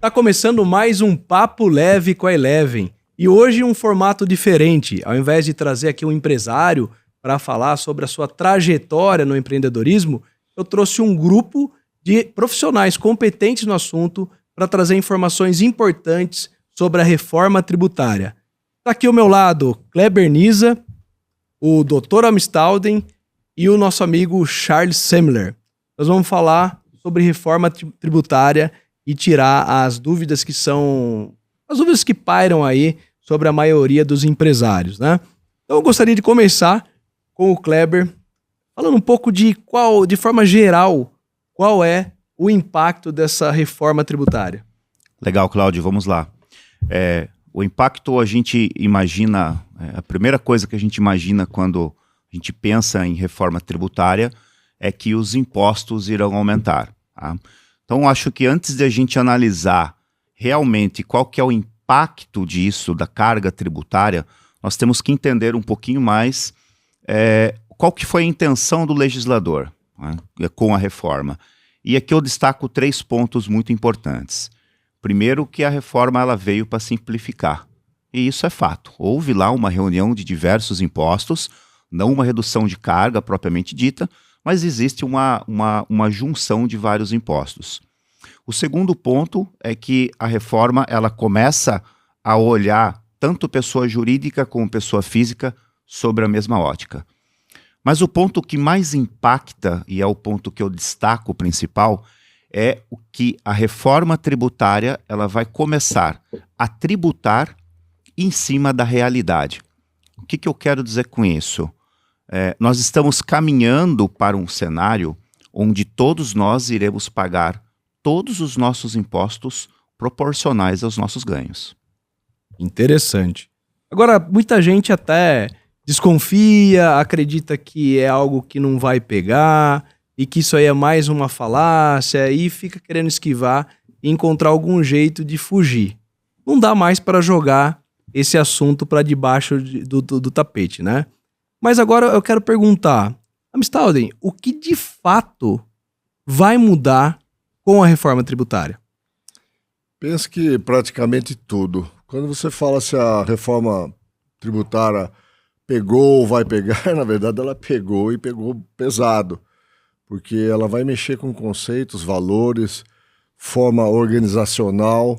Tá começando mais um Papo Leve com a Eleven. E hoje um formato diferente. Ao invés de trazer aqui um empresário para falar sobre a sua trajetória no empreendedorismo, eu trouxe um grupo de profissionais competentes no assunto para trazer informações importantes sobre a reforma tributária. Está aqui ao meu lado Kleber Nisa, o Dr. Amstalden e o nosso amigo Charles Semler. Nós vamos falar sobre reforma tributária e tirar as dúvidas que pairam aí sobre a maioria dos empresários, né? Então eu gostaria de começar com o Kleber, falando um pouco de forma geral, qual é o impacto dessa reforma tributária. Legal, Cláudio, vamos lá. O impacto a gente imagina, a primeira coisa que a gente imagina quando a gente pensa em reforma tributária é que os impostos irão aumentar, tá? Então acho que antes de a gente analisar realmente qual que é o impacto disso, da carga tributária, nós temos que entender um pouquinho mais qual que foi a intenção do legislador, né, com a reforma. E aqui eu destaco 3 pontos muito importantes. Primeiro, que a reforma ela veio para simplificar. E isso é fato. Houve lá uma reunião de diversos impostos, não uma redução de carga propriamente dita, mas existe uma junção de vários impostos. O segundo ponto é que a reforma ela começa a olhar tanto pessoa jurídica como pessoa física sobre a mesma ótica. Mas o ponto que mais impacta, e é o ponto que eu destaco principal, é o que a reforma tributária ela vai começar a tributar em cima da realidade. O que eu quero dizer com isso? Nós estamos caminhando para um cenário onde todos nós iremos pagar todos os nossos impostos proporcionais aos nossos ganhos. Interessante. Agora, muita gente até desconfia, acredita que é algo que não vai pegar e que isso aí é mais uma falácia e fica querendo esquivar e encontrar algum jeito de fugir. Não dá mais para jogar esse assunto para debaixo do tapete, né? Mas agora eu quero perguntar, Amstalden, o que de fato vai mudar com a reforma tributária? Penso que praticamente tudo. Quando você fala se a reforma tributária pegou ou vai pegar, na verdade ela pegou e pegou pesado, porque ela vai mexer com conceitos, valores, forma organizacional.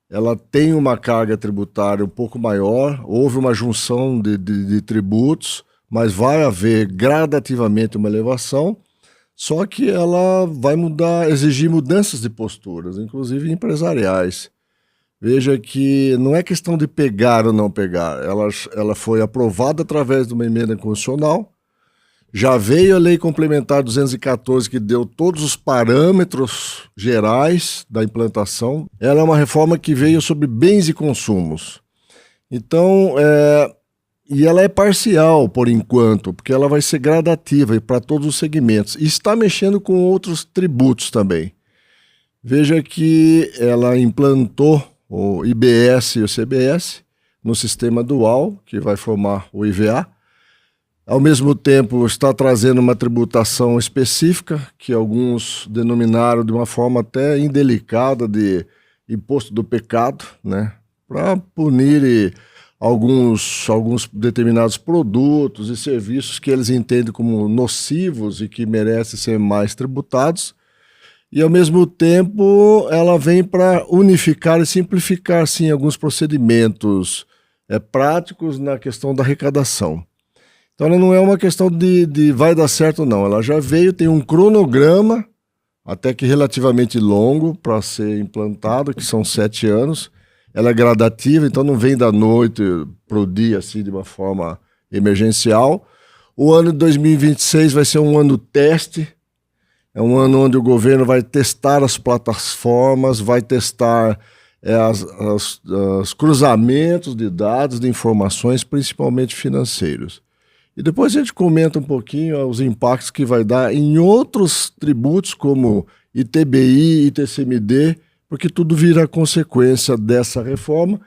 Ela tem uma carga tributária um pouco maior, houve uma junção de tributos, mas vai haver gradativamente uma elevação, só que ela vai exigir mudanças de posturas, inclusive empresariais. Veja que não é questão de pegar ou não pegar, ela foi aprovada através de uma emenda constitucional, já veio a Lei Complementar 214, que deu todos os parâmetros gerais da implantação. Ela é uma reforma que veio sobre bens e consumos. Então, e ela é parcial, por enquanto, porque ela vai ser gradativa para todos os segmentos. E está mexendo com outros tributos também. Veja que ela implantou o IBS e o CBS no sistema dual, que vai formar o IVA. Ao mesmo tempo, está trazendo uma tributação específica, que alguns denominaram de uma forma até indelicada de imposto do pecado, né? Para punir alguns determinados produtos e serviços que eles entendem como nocivos e que merecem ser mais tributados. E, ao mesmo tempo, ela vem para unificar e simplificar, sim, alguns procedimentos práticos na questão da arrecadação. Então ela não é uma questão de vai dar certo, não. Ela já veio, tem um cronograma, até que relativamente longo, para ser implantado, que são 7 anos. Ela é gradativa, então não vem da noite para o dia, assim, de uma forma emergencial. O ano de 2026 vai ser um ano teste. É um ano onde o governo vai testar as plataformas, vai testar os cruzamentos de dados, de informações, principalmente financeiros. E depois a gente comenta um pouquinho os impactos que vai dar em outros tributos, como ITBI, ITCMD, porque tudo vira consequência dessa reforma,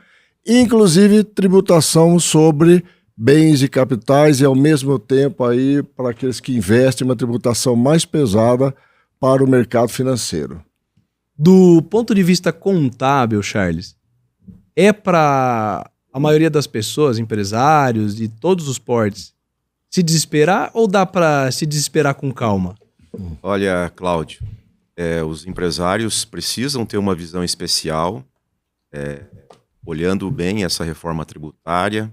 inclusive tributação sobre bens e capitais e, ao mesmo tempo, aí, para aqueles que investem, uma tributação mais pesada para o mercado financeiro. Do ponto de vista contábil, Charles, é para a maioria das pessoas, empresários de todos os portes, se desesperar ou dá para se desesperar com calma? Olha, Cláudio, os empresários precisam ter uma visão especial, olhando bem essa reforma tributária.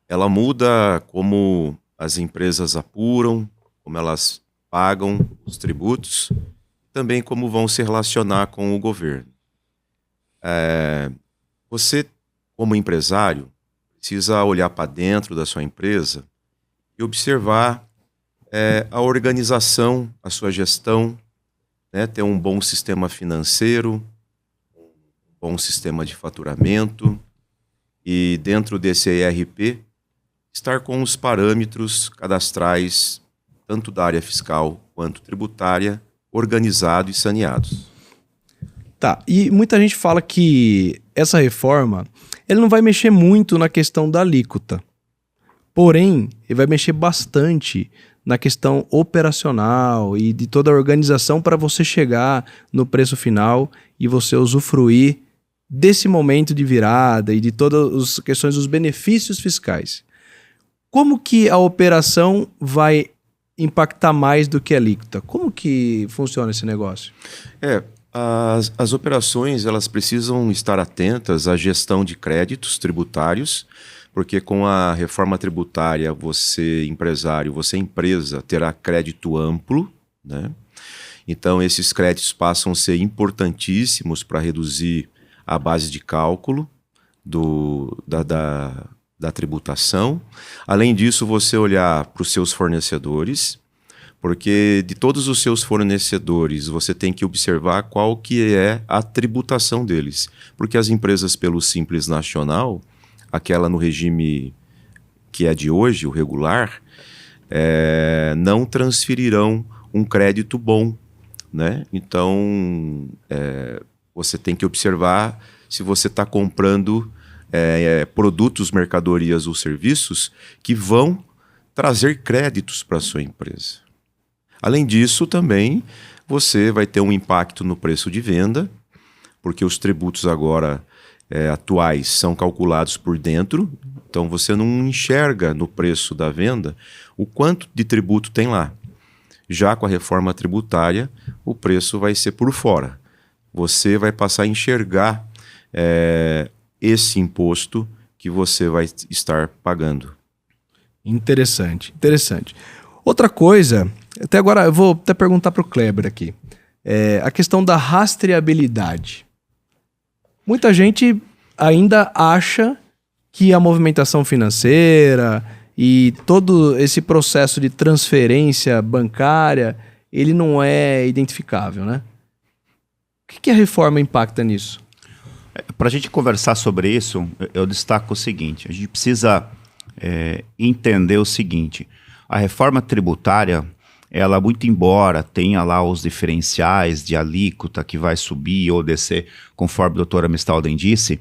Ela muda como as empresas apuram, como elas pagam os tributos, também como vão se relacionar com o governo. Você, como empresário, precisa olhar para dentro da sua empresa e observar a organização, a sua gestão, né? Ter um bom sistema financeiro, um bom sistema de faturamento e, dentro desse ERP, estar com os parâmetros cadastrais, tanto da área fiscal quanto tributária, organizados e saneados. Tá, e muita gente fala que essa reforma ele não vai mexer muito na questão da alíquota. Porém, ele vai mexer bastante na questão operacional e de toda a organização para você chegar no preço final e você usufruir desse momento de virada e de todas as questões dos benefícios fiscais. Como que a operação vai impactar mais do que a alíquota? Como que funciona esse negócio? As operações elas precisam estar atentas à gestão de créditos tributários, porque com a reforma tributária você, empresário, você, empresa, terá crédito amplo, né? Então esses créditos passam a ser importantíssimos para reduzir a base de cálculo da tributação. Além disso, você olhar para os seus fornecedores, porque de todos os seus fornecedores você tem que observar qual que é a tributação deles. Porque as empresas pelo Simples Nacional, aquela no regime que é de hoje, o regular, não transferirão um crédito bom, né? Então, você tem que observar se você está comprando produtos, mercadorias ou serviços que vão trazer créditos para a sua empresa. Além disso, também você vai ter um impacto no preço de venda, porque os tributos agora atuais são calculados por dentro, então você não enxerga no preço da venda o quanto de tributo tem lá. Já com a reforma tributária, o preço vai ser por fora. Você vai passar a enxergar esse imposto que você vai estar pagando. Interessante, interessante. Outra coisa, até agora eu vou até perguntar para o Kleber aqui, a questão da rastreabilidade. Muita gente ainda acha que a movimentação financeira e todo esse processo de transferência bancária, ele não é identificável, né? O que a reforma impacta nisso? Para a gente conversar sobre isso, eu destaco o seguinte: a gente precisa entender o seguinte: a reforma tributária, ela, muito embora tenha lá os diferenciais de alíquota que vai subir ou descer, conforme a doutora Mistalden disse,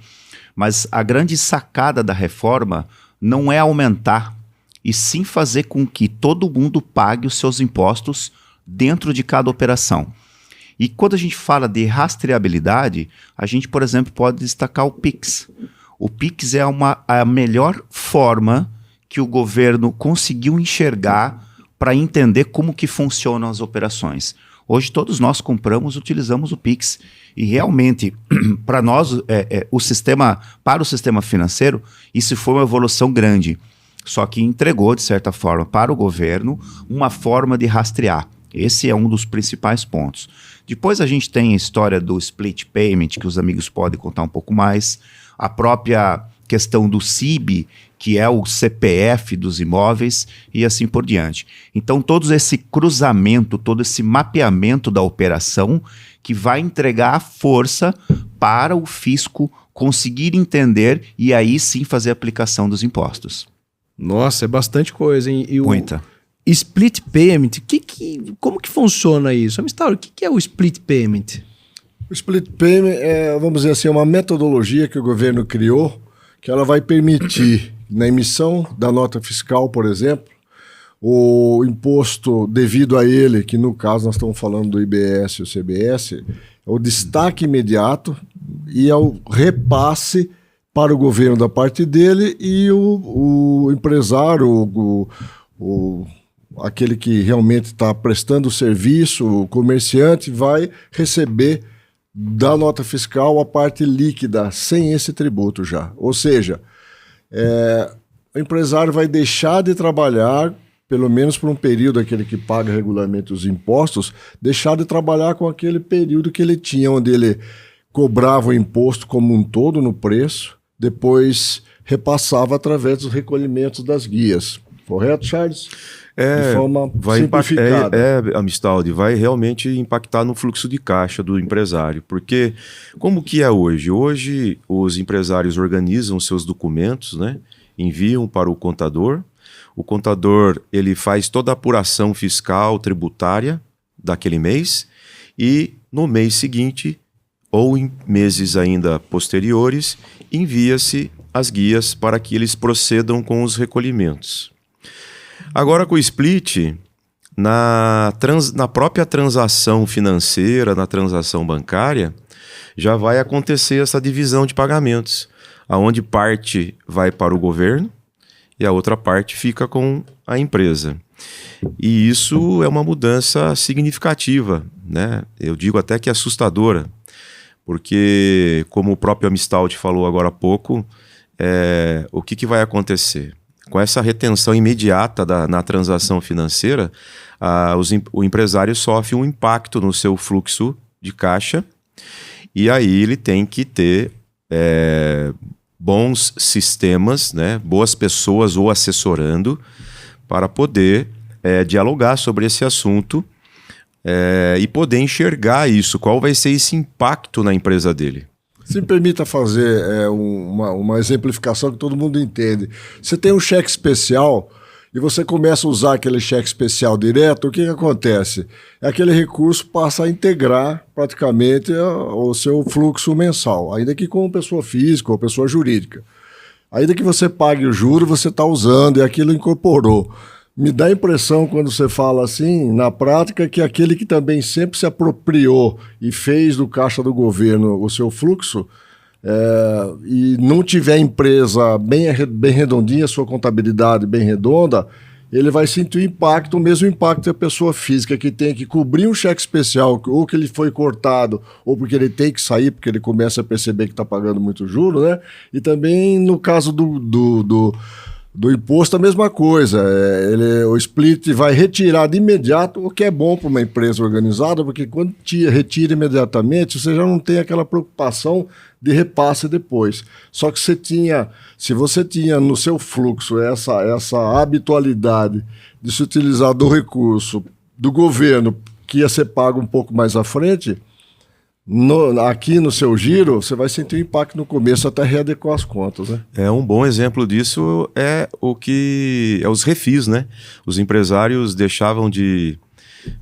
mas a grande sacada da reforma não é aumentar, e sim fazer com que todo mundo pague os seus impostos dentro de cada operação. E quando a gente fala de rastreabilidade, a gente, por exemplo, pode destacar o PIX. O PIX é a melhor forma que o governo conseguiu enxergar para entender como que funcionam as operações. Hoje todos nós utilizamos o PIX. E realmente, para nós, para o sistema financeiro, isso foi uma evolução grande. Só que entregou, de certa forma, para o governo uma forma de rastrear. Esse é um dos principais pontos. Depois a gente tem a história do split payment, que os amigos podem contar um pouco mais. A própria questão do CIB, que é o CPF dos imóveis, e assim por diante. Então, todo esse cruzamento, todo esse mapeamento da operação que vai entregar a força para o fisco conseguir entender e aí sim fazer a aplicação dos impostos. Nossa, é bastante coisa, hein? E Muita. Split payment, como que funciona isso? O que é o split payment? O split payment é, vamos dizer assim, uma metodologia que o governo criou, que ela vai permitir, na emissão da nota fiscal, por exemplo, o imposto devido a ele, que no caso nós estamos falando do IBS e o CBS, o destaque imediato e ao repasse para o governo da parte dele, e o empresário, aquele que realmente está prestando o serviço, o comerciante, vai receber da nota fiscal a parte líquida, sem esse tributo já. Ou seja, o empresário vai deixar de trabalhar, pelo menos por um período, aquele que paga regularmente os impostos, deixar de trabalhar com aquele período que ele tinha, onde ele cobrava o imposto como um todo no preço, depois repassava através dos recolhimentos das guias. Correto, Charles? De forma simplificada. Amistaldi, vai realmente impactar no fluxo de caixa do empresário, porque como que é hoje? Hoje os empresários organizam seus documentos, né? Enviam para o contador ele faz toda a apuração fiscal, tributária daquele mês, e no mês seguinte, ou em meses ainda posteriores, envia-se as guias para que eles procedam com os recolhimentos. Agora, com o split, na própria transação financeira, na transação bancária, já vai acontecer essa divisão de pagamentos, aonde parte vai para o governo e a outra parte fica com a empresa. E isso é uma mudança significativa, né? Eu digo até que assustadora, porque, como o próprio Amistaldi falou agora há pouco, o que vai acontecer? Com essa retenção imediata na transação financeira, o empresário sofre um impacto no seu fluxo de caixa, e aí ele tem que ter bons sistemas, né, boas pessoas o assessorando para poder dialogar sobre esse assunto e poder enxergar isso, qual vai ser esse impacto na empresa dele. Se me permita fazer uma exemplificação que todo mundo entende. Você tem um cheque especial e você começa a usar aquele cheque especial direto, o que acontece? Aquele recurso passa a integrar praticamente o seu fluxo mensal, ainda que como pessoa física ou pessoa jurídica. Ainda que você pague o juro, você está usando e aquilo incorporou. Me dá a impressão, quando você fala assim, na prática, que aquele que também sempre se apropriou e fez do caixa do governo o seu fluxo, e não tiver empresa bem redondinha, sua contabilidade bem redonda, ele vai sentir o mesmo impacto que a pessoa física, que tem que cobrir um cheque especial, ou que ele foi cortado, ou porque ele tem que sair, porque ele começa a perceber que está pagando muito juro, né? E também no caso do imposto, a mesma coisa. O split vai retirar de imediato, o que é bom para uma empresa organizada, porque quando retira imediatamente, você já não tem aquela preocupação de repasse depois. Só que se você tinha no seu fluxo essa habitualidade de se utilizar do recurso do governo, que ia ser pago um pouco mais à frente, aqui no seu giro, você vai sentir o impacto no começo até readequar as contas, né? Um bom exemplo disso os refis, né? Os empresários deixavam de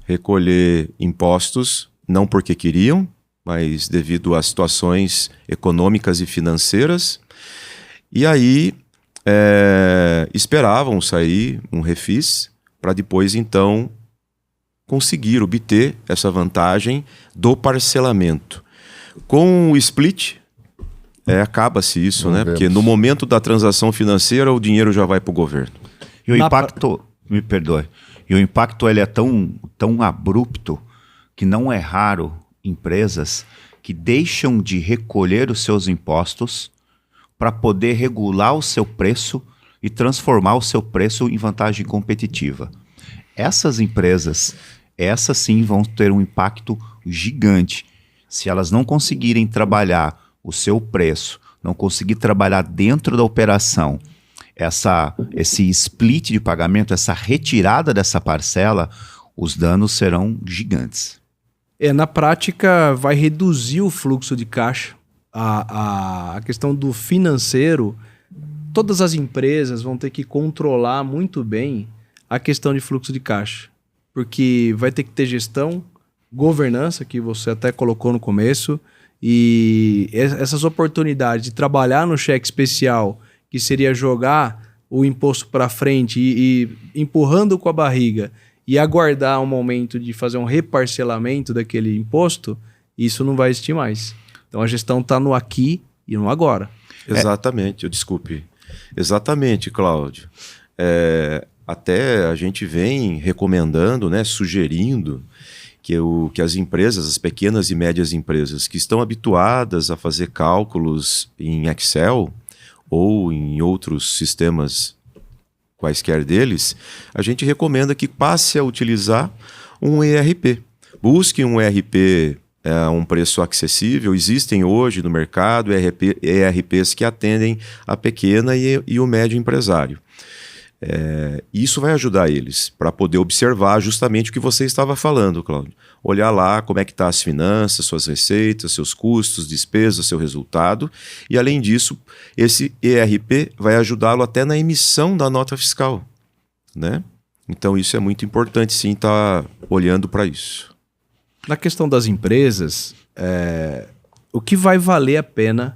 recolher impostos, não porque queriam, mas devido a situações econômicas e financeiras, e aí esperavam sair um refis para depois, então, conseguir obter essa vantagem do parcelamento. Com o split, acaba-se isso, né? Porque no momento da transação financeira, o dinheiro já vai para o governo. E o impacto, me perdoe, o impacto ele é tão abrupto que não é raro empresas que deixam de recolher os seus impostos para poder regular o seu preço e transformar o seu preço em vantagem competitiva. Essas empresas, essas sim vão ter um impacto gigante. Se elas não conseguirem trabalhar o seu preço, não conseguir trabalhar dentro da operação, esse split de pagamento, essa retirada dessa parcela, os danos serão gigantes. Na prática, vai reduzir o fluxo de caixa. A questão do financeiro, todas as empresas vão ter que controlar muito bem a questão de fluxo de caixa. Porque vai ter que ter gestão, governança, que você até colocou no começo, e essas oportunidades de trabalhar no cheque especial, que seria jogar o imposto para frente e empurrando com a barriga, e aguardar um momento de fazer um reparcelamento daquele imposto, isso não vai existir mais. Então a gestão está no aqui e no agora. Exatamente, desculpe. Exatamente, Cláudio. Até a gente vem recomendando, né, sugerindo que as empresas, as pequenas e médias empresas que estão habituadas a fazer cálculos em Excel ou em outros sistemas quaisquer deles, a gente recomenda que passe a utilizar um ERP. Busque um ERP a um preço acessível. Existem hoje no mercado ERPs que atendem a pequena e o médio empresário. Isso vai ajudar eles para poder observar justamente o que você estava falando, Cláudio. Olhar lá como é que estão as finanças, suas receitas, seus custos, despesas, seu resultado. E além disso, esse ERP vai ajudá-lo até na emissão da nota fiscal, né? Então isso é muito importante sim estar olhando para isso. Na questão das empresas, o que vai valer a pena,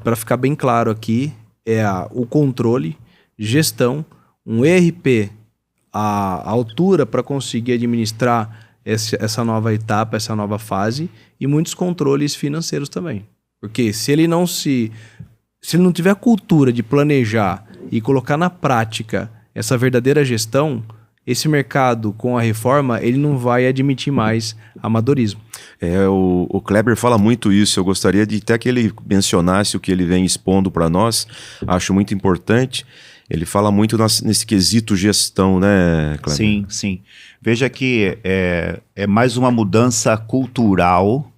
para ficar bem claro aqui, é o controle, gestão, um ERP à altura para conseguir administrar essa nova etapa, essa nova fase, e muitos controles financeiros também. Porque se ele não tiver a cultura de planejar e colocar na prática essa verdadeira gestão, esse mercado com a reforma, ele não vai admitir mais amadorismo. O Kleber fala muito isso. Eu gostaria de até que ele mencionasse o que ele vem expondo para nós. Acho muito importante. Ele fala muito nesse quesito gestão, né, Kleber? Sim, sim. Veja que é mais uma mudança cultural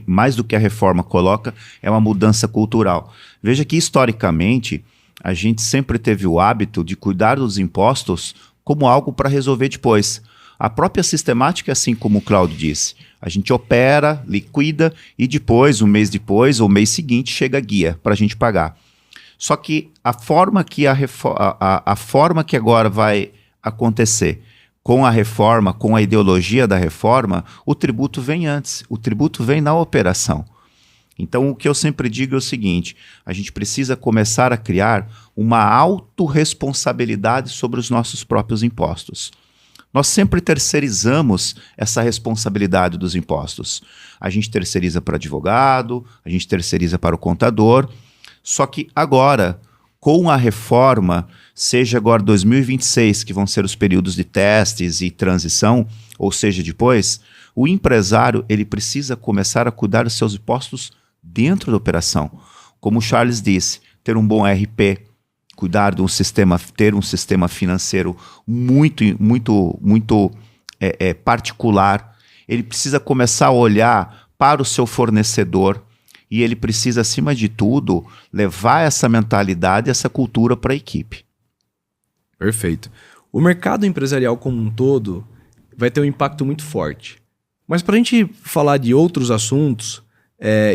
mais do que a reforma coloca, é uma mudança cultural. Veja que historicamente a gente sempre teve o hábito de cuidar dos impostos como algo para resolver depois. A própria sistemática, assim como o Cláudio disse, a gente opera, liquida e depois, um mês depois ou mês seguinte, chega a guia para a gente pagar. Só que a forma que agora vai acontecer com a reforma, com a ideologia da reforma, o tributo vem antes, o tributo vem na operação. Então, o que eu sempre digo é o seguinte: a gente precisa começar a criar uma autorresponsabilidade sobre os nossos próprios impostos. Nós sempre terceirizamos essa responsabilidade dos impostos. A gente terceiriza para advogado, a gente terceiriza para o contador. Só que agora, com a reforma, seja agora 2026, que vão ser os períodos de testes e transição, ou seja, depois, o empresário ele precisa começar a cuidar dos seus impostos dentro da operação. Como o Charles disse, ter um bom RP, cuidar de um sistema, ter um sistema financeiro muito particular. Ele precisa começar a olhar para o seu fornecedor e ele precisa, acima de tudo, levar essa mentalidade, essa cultura para a equipe. Perfeito. O mercado empresarial como um todo vai ter um impacto muito forte. Mas para a gente falar de outros assuntos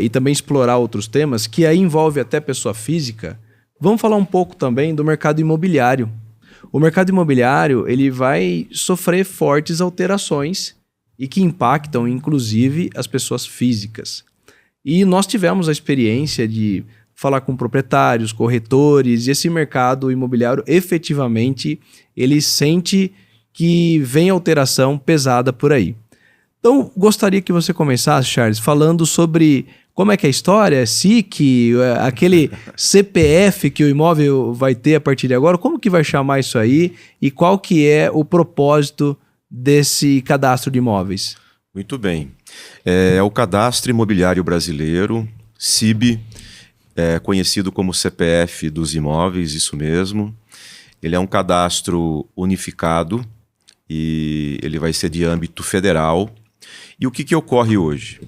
e também explorar outros temas, que aí envolve até pessoa física, vamos falar um pouco também do mercado imobiliário. O mercado imobiliário ele vai sofrer fortes alterações e que impactam, inclusive, as pessoas físicas. E nós tivemos a experiência de falar com proprietários, corretores, e esse mercado imobiliário, efetivamente, ele sente que vem alteração pesada por aí. Então, gostaria que você começasse, Charles, falando sobre como é que é a história, SIC, aquele CPF que o imóvel vai ter a partir de agora, como que vai chamar isso aí e qual que é o propósito desse cadastro de imóveis? Muito bem. É o Cadastro Imobiliário Brasileiro, CIB, conhecido como CPF dos imóveis, isso mesmo. Ele é um cadastro unificado e ele vai ser de âmbito federal. E o que ocorre hoje?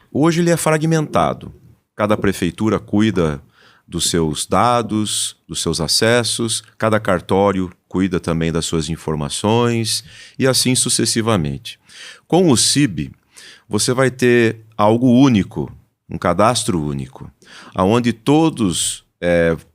Hoje ele é fragmentado. Cada prefeitura cuida dos seus dados, dos seus acessos, cada cartório cuida também das suas informações e assim sucessivamente. Com o CIB, você vai ter algo único, um cadastro único, onde todos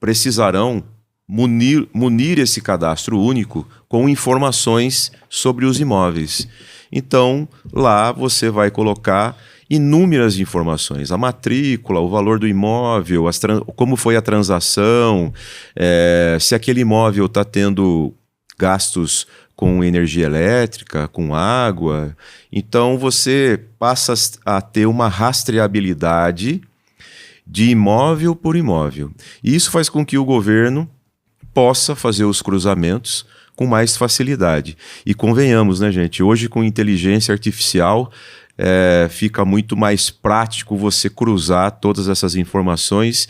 precisarão munir esse cadastro único com informações sobre os imóveis. Então, lá você vai colocar inúmeras informações, a matrícula, o valor do imóvel, como foi a transação, se aquele imóvel está tendo gastos com energia elétrica, com água. Então você passa a ter uma rastreabilidade de imóvel por imóvel. E isso faz com que o governo possa fazer os cruzamentos com mais facilidade. E convenhamos, né, gente? Hoje, com inteligência artificial, fica muito mais prático você cruzar todas essas informações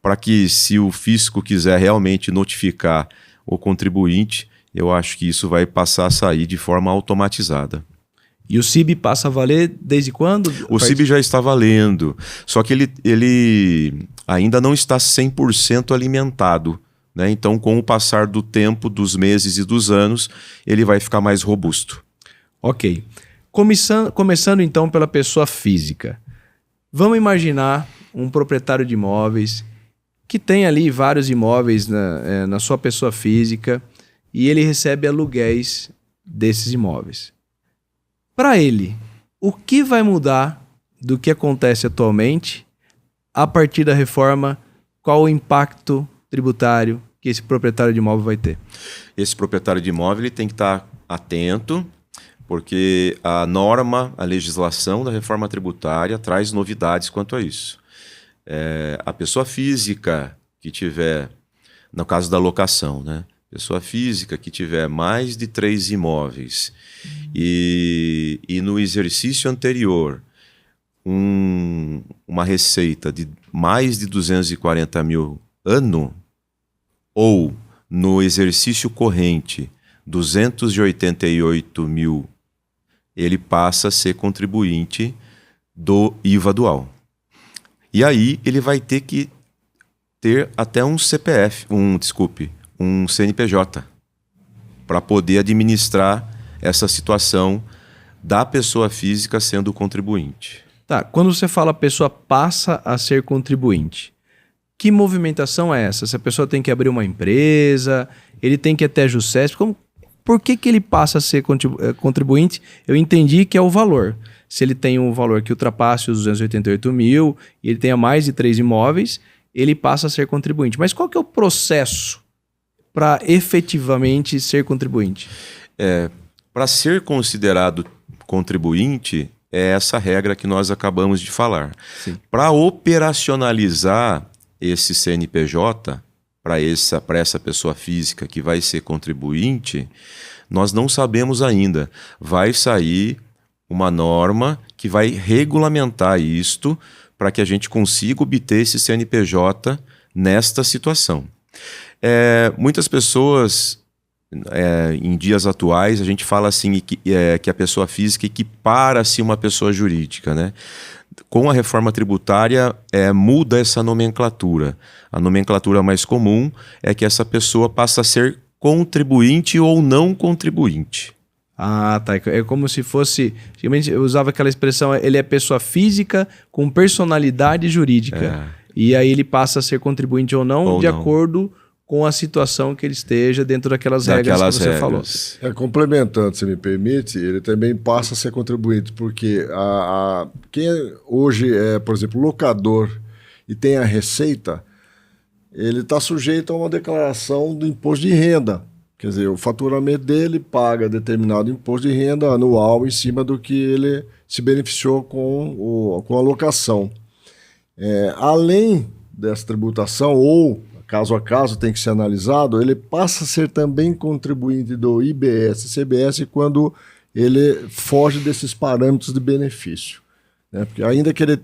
para que, se o fisco quiser realmente notificar o contribuinte, eu acho que isso vai passar a sair de forma automatizada. E o CIB passa a valer desde quando? O CIB já está valendo, só que ele ainda não está 100% alimentado, né? Então, com o passar do tempo, dos meses e dos anos, ele vai ficar mais robusto. Ok. Começando então pela pessoa física. Vamos imaginar um proprietário de imóveis que tem ali vários imóveis na sua pessoa física e ele recebe aluguéis desses imóveis. Para ele, o que vai mudar do que acontece atualmente a partir da reforma? Qual o impacto tributário que esse proprietário de imóvel vai ter? Esse proprietário de imóvel ele tem que estar atento, porque a norma, a legislação da reforma tributária traz novidades quanto a isso. A pessoa física que tiver, no caso da locação, né? Pessoa física que tiver mais de 3 imóveis e no exercício anterior uma receita de mais de 240 mil ano, ou no exercício corrente 288 mil, ele passa a ser contribuinte do IVA dual. E aí ele vai ter que ter até um CPF, um CNPJ, para poder administrar essa situação da pessoa física sendo contribuinte. Tá, quando você fala a pessoa passa a ser contribuinte, que movimentação é essa? Se a pessoa tem que abrir uma empresa, ele tem que ir até a Jusesp, por que ele passa a ser contribuinte? Eu entendi que é o valor. Se ele tem um valor que ultrapasse os 288 mil e ele tenha mais de 3 imóveis, ele passa a ser contribuinte. Mas qual que é o processo para efetivamente ser contribuinte? Para ser considerado contribuinte, é essa regra que nós acabamos de falar. Para operacionalizar esse CNPJ, para essa pessoa física que vai ser contribuinte, nós não sabemos ainda. Vai sair uma norma que vai regulamentar isto para que a gente consiga obter esse CNPJ nesta situação. Muitas pessoas, em dias atuais, a gente fala assim que a pessoa física equipara-se uma pessoa jurídica, né? Com a reforma tributária, muda essa nomenclatura. A nomenclatura mais comum é que essa pessoa passa a ser contribuinte ou não contribuinte. Ah, tá. É como se fosse... Eu usava aquela expressão, ele é pessoa física com personalidade jurídica. E aí ele passa a ser contribuinte ou não, acordo com a situação que ele esteja dentro daquelas regras que você falou. Complementando, se me permite, ele também passa a ser contribuinte, porque quem hoje é, por exemplo, locador e tem a receita, ele está sujeito a uma declaração do imposto de renda. Quer dizer, o faturamento dele paga determinado imposto de renda anual em cima do que ele se beneficiou com a locação. Além dessa tributação, ou caso a caso tem que ser analisado, ele passa a ser também contribuinte do IBS e CBS quando ele foge desses parâmetros de benefício, né? Porque ainda que ele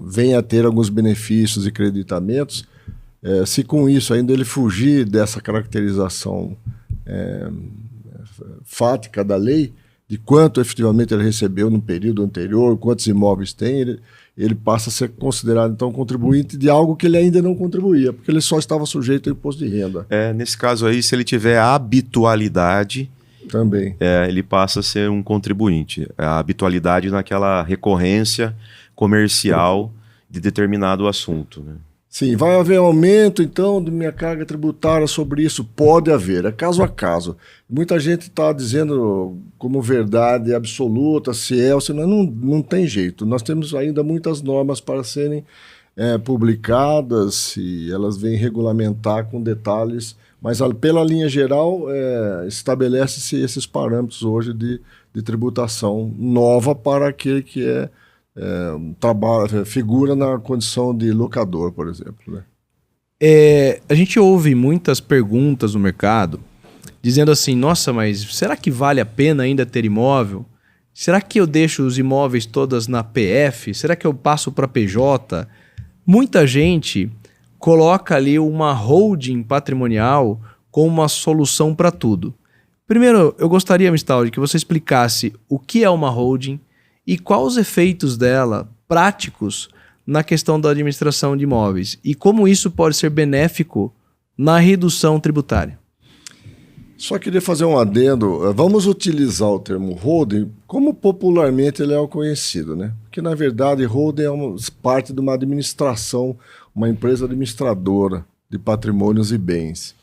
venha a ter alguns benefícios e creditamentos, se com isso ainda ele fugir dessa caracterização fática da lei, de quanto efetivamente ele recebeu no período anterior, quantos imóveis tem, ele passa a ser considerado, então, contribuinte de algo que ele ainda não contribuía, porque ele só estava sujeito ao imposto de renda. Nesse caso aí, se ele tiver habitualidade, também ele passa a ser um contribuinte. A habitualidade naquela recorrência comercial de determinado assunto, né? Sim, vai haver aumento, então, da minha carga tributária sobre isso? Pode haver, é caso a caso. Muita gente está dizendo como verdade absoluta, se é ou se não tem jeito. Nós temos ainda muitas normas para serem publicadas e elas vêm regulamentar com detalhes Mas pela linha geral, estabelece-se esses parâmetros hoje de tributação nova para aquele que figura na condição de locador, por exemplo, né? A gente ouve muitas perguntas no mercado dizendo assim, nossa, mas será que vale a pena ainda ter imóvel? Será que eu deixo os imóveis todas na PF? Será que eu passo para PJ? Muita gente coloca ali uma holding patrimonial como uma solução para tudo. Primeiro, eu gostaria, Mistaldi, que você explicasse o que é uma holding e quais os efeitos dela práticos na questão da administração de imóveis e como isso pode ser benéfico na redução tributária. Só queria fazer um adendo. Vamos utilizar o termo holding como popularmente ele é conhecido, né? Porque, na verdade, holding é parte de uma administração, uma empresa administradora de patrimônios e bens.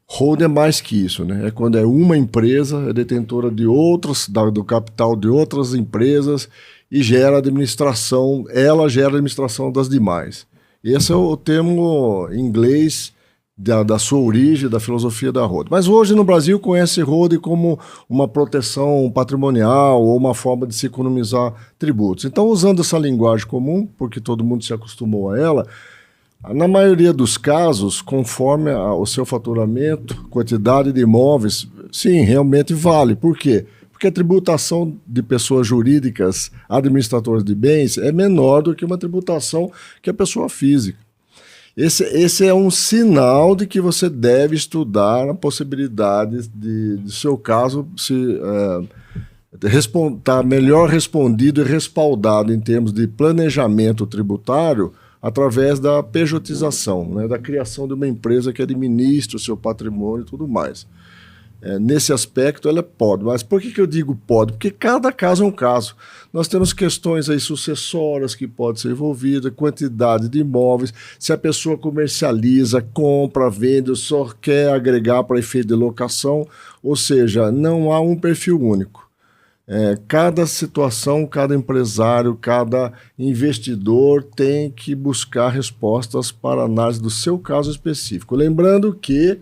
Holding é mais que isso, né? É quando é uma empresa, é detentora de outros, do capital de outras empresas e ela gera a administração das demais. Esse é o termo em inglês da sua origem, da filosofia da holding. Mas hoje no Brasil conhece holding como uma proteção patrimonial ou uma forma de se economizar tributos. Então, usando essa linguagem comum, porque todo mundo se acostumou a ela, na maioria dos casos, conforme o seu faturamento, quantidade de imóveis, sim, realmente vale. Por quê? Porque a tributação de pessoas jurídicas, administradoras de bens, é menor do que uma tributação que a pessoa física. Esse é um sinal de que você deve estudar a possibilidade de seu caso estar melhor respondido e respaldado em termos de planejamento tributário através da pejotização, né, da criação de uma empresa que administra o seu patrimônio e tudo mais. Nesse aspecto, ela pode. Mas por que eu digo pode? Porque cada caso é um caso. Nós temos questões aí sucessórias que podem ser envolvidas, quantidade de imóveis, se a pessoa comercializa, compra, vende, ou só quer agregar para efeito de locação, ou seja, não há um perfil único. Cada situação, cada empresário, cada investidor tem que buscar respostas para a análise do seu caso específico. Lembrando que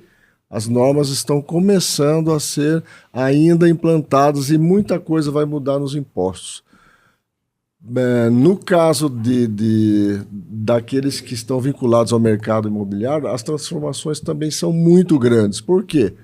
as normas estão começando a ser ainda implantadas e muita coisa vai mudar nos impostos. No caso daqueles que estão vinculados ao mercado imobiliário, as transformações também são muito grandes. Por quê?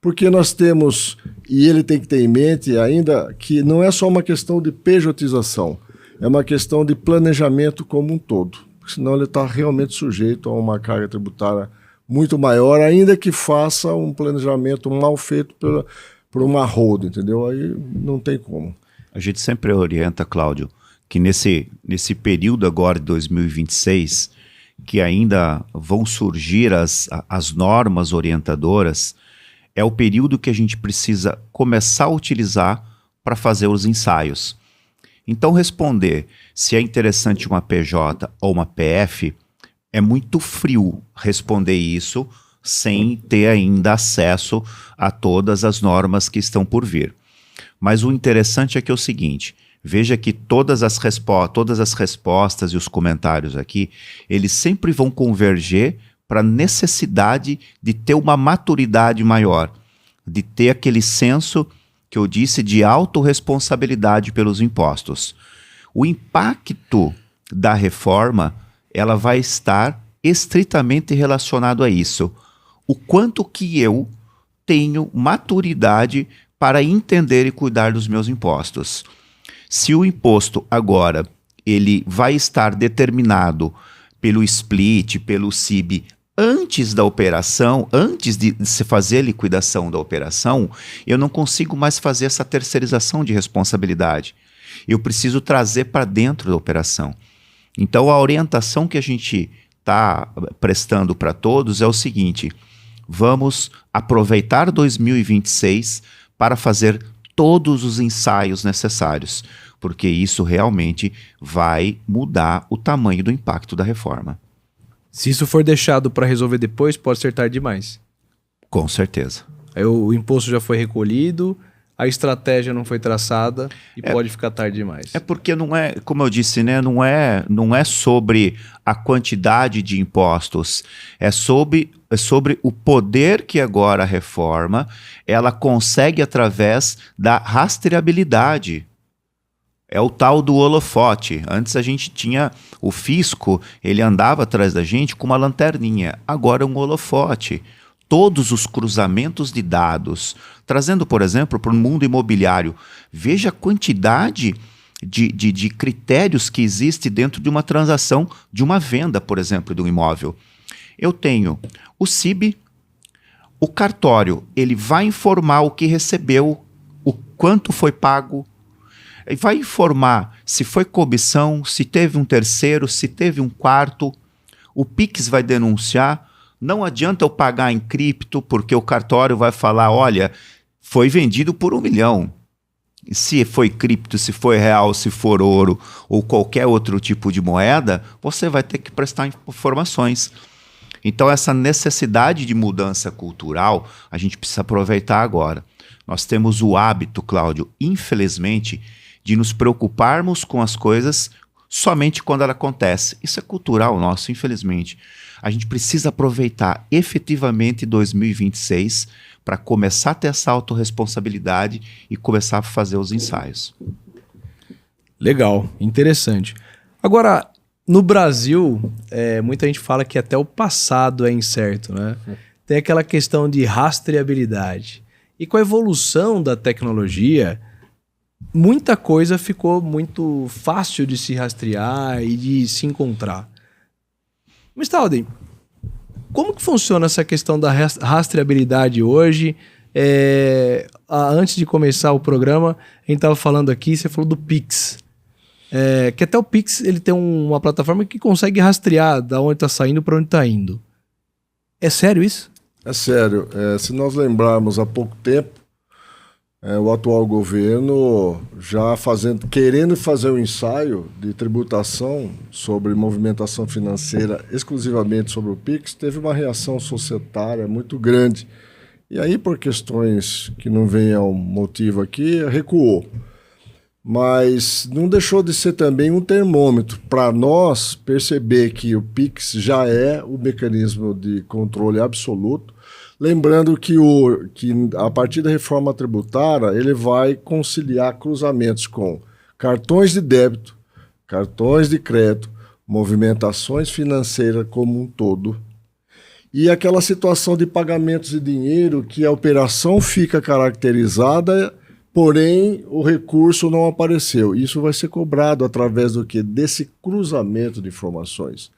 Porque nós temos, e ele tem que ter em mente ainda, que não é só uma questão de pejotização, é uma questão de planejamento como um todo. Senão ele está realmente sujeito a uma carga tributária muito maior, ainda que faça um planejamento mal feito por uma holding, entendeu? Aí não tem como. A gente sempre orienta, Cláudio, que nesse período agora de 2026, que ainda vão surgir as normas orientadoras, é o período que a gente precisa começar a utilizar para fazer os ensaios. Então, responder se é interessante uma PJ ou uma PF é muito frio responder isso sem ter ainda acesso a todas as normas que estão por vir. Mas o interessante é que é o seguinte, veja que todas as respostas e os comentários aqui, eles sempre vão converger para a necessidade de ter uma maturidade maior, de ter aquele senso que eu disse de autorresponsabilidade pelos impostos. O impacto da reforma, ela vai estar estritamente relacionado a isso. O quanto que eu tenho maturidade para entender e cuidar dos meus impostos. Se o imposto agora ele vai estar determinado pelo split, pelo CIB, antes da operação, antes de se fazer a liquidação da operação, eu não consigo mais fazer essa terceirização de responsabilidade. Eu preciso trazer para dentro da operação. Então, a orientação que a gente está prestando para todos é o seguinte: vamos aproveitar 2026 para fazer todos os ensaios necessários, porque isso realmente vai mudar o tamanho do impacto da reforma. Se isso for deixado para resolver depois, pode ser tarde demais. Com certeza. Aí o imposto já foi recolhido, a estratégia não foi traçada e pode ficar tarde demais. É porque não é, como eu disse, né, não é sobre a quantidade de impostos, é sobre o poder que agora a reforma ela consegue através da rastreabilidade. É o tal do holofote. Antes a gente tinha o fisco, ele andava atrás da gente com uma lanterninha. Agora é um holofote. Todos os cruzamentos de dados, trazendo, por exemplo, para o mundo imobiliário, veja a quantidade de critérios que existe dentro de uma transação, de uma venda, por exemplo, de um imóvel. Eu tenho o CIB, o cartório, ele vai informar o que recebeu, o quanto foi pago, e vai informar se foi cobição, se teve um terceiro, se teve um quarto. O Pix vai denunciar. Não adianta eu pagar em cripto, porque o cartório vai falar, olha, foi vendido por 1 milhão. Se foi cripto, se foi real, se for ouro ou qualquer outro tipo de moeda, você vai ter que prestar informações. Então essa necessidade de mudança cultural, a gente precisa aproveitar agora. Nós temos o hábito, Cláudio, infelizmente, de nos preocuparmos com as coisas somente quando ela acontece. Isso é cultural nosso, infelizmente. A gente precisa aproveitar efetivamente 2026 para começar a ter essa autorresponsabilidade e começar a fazer os ensaios. Legal, interessante. Agora, no Brasil, muita gente fala que até o passado é incerto, né? Tem aquela questão de rastreabilidade. E com a evolução da tecnologia, muita coisa ficou muito fácil de se rastrear e de se encontrar. Mas, Talden, como que funciona essa questão da rastreabilidade hoje? Antes de começar o programa, a gente estava falando aqui, você falou do Pix. Que até o Pix ele tem uma plataforma que consegue rastrear da onde está saindo para onde está indo. É sério isso? É sério. Se nós lembrarmos há pouco tempo, o atual governo já querendo fazer um ensaio de tributação sobre movimentação financeira exclusivamente sobre o Pix, teve uma reação societária muito grande. E aí, por questões que não vem ao motivo aqui, recuou. Mas não deixou de ser também um termômetro para nós perceber que o Pix já é o mecanismo de controle absoluto. Lembrando que a partir da reforma tributária, ele vai conciliar cruzamentos com cartões de débito, cartões de crédito, movimentações financeiras como um todo. E aquela situação de pagamentos de dinheiro que a operação fica caracterizada, porém o recurso não apareceu. Isso vai ser cobrado através do quê? Desse cruzamento de informações.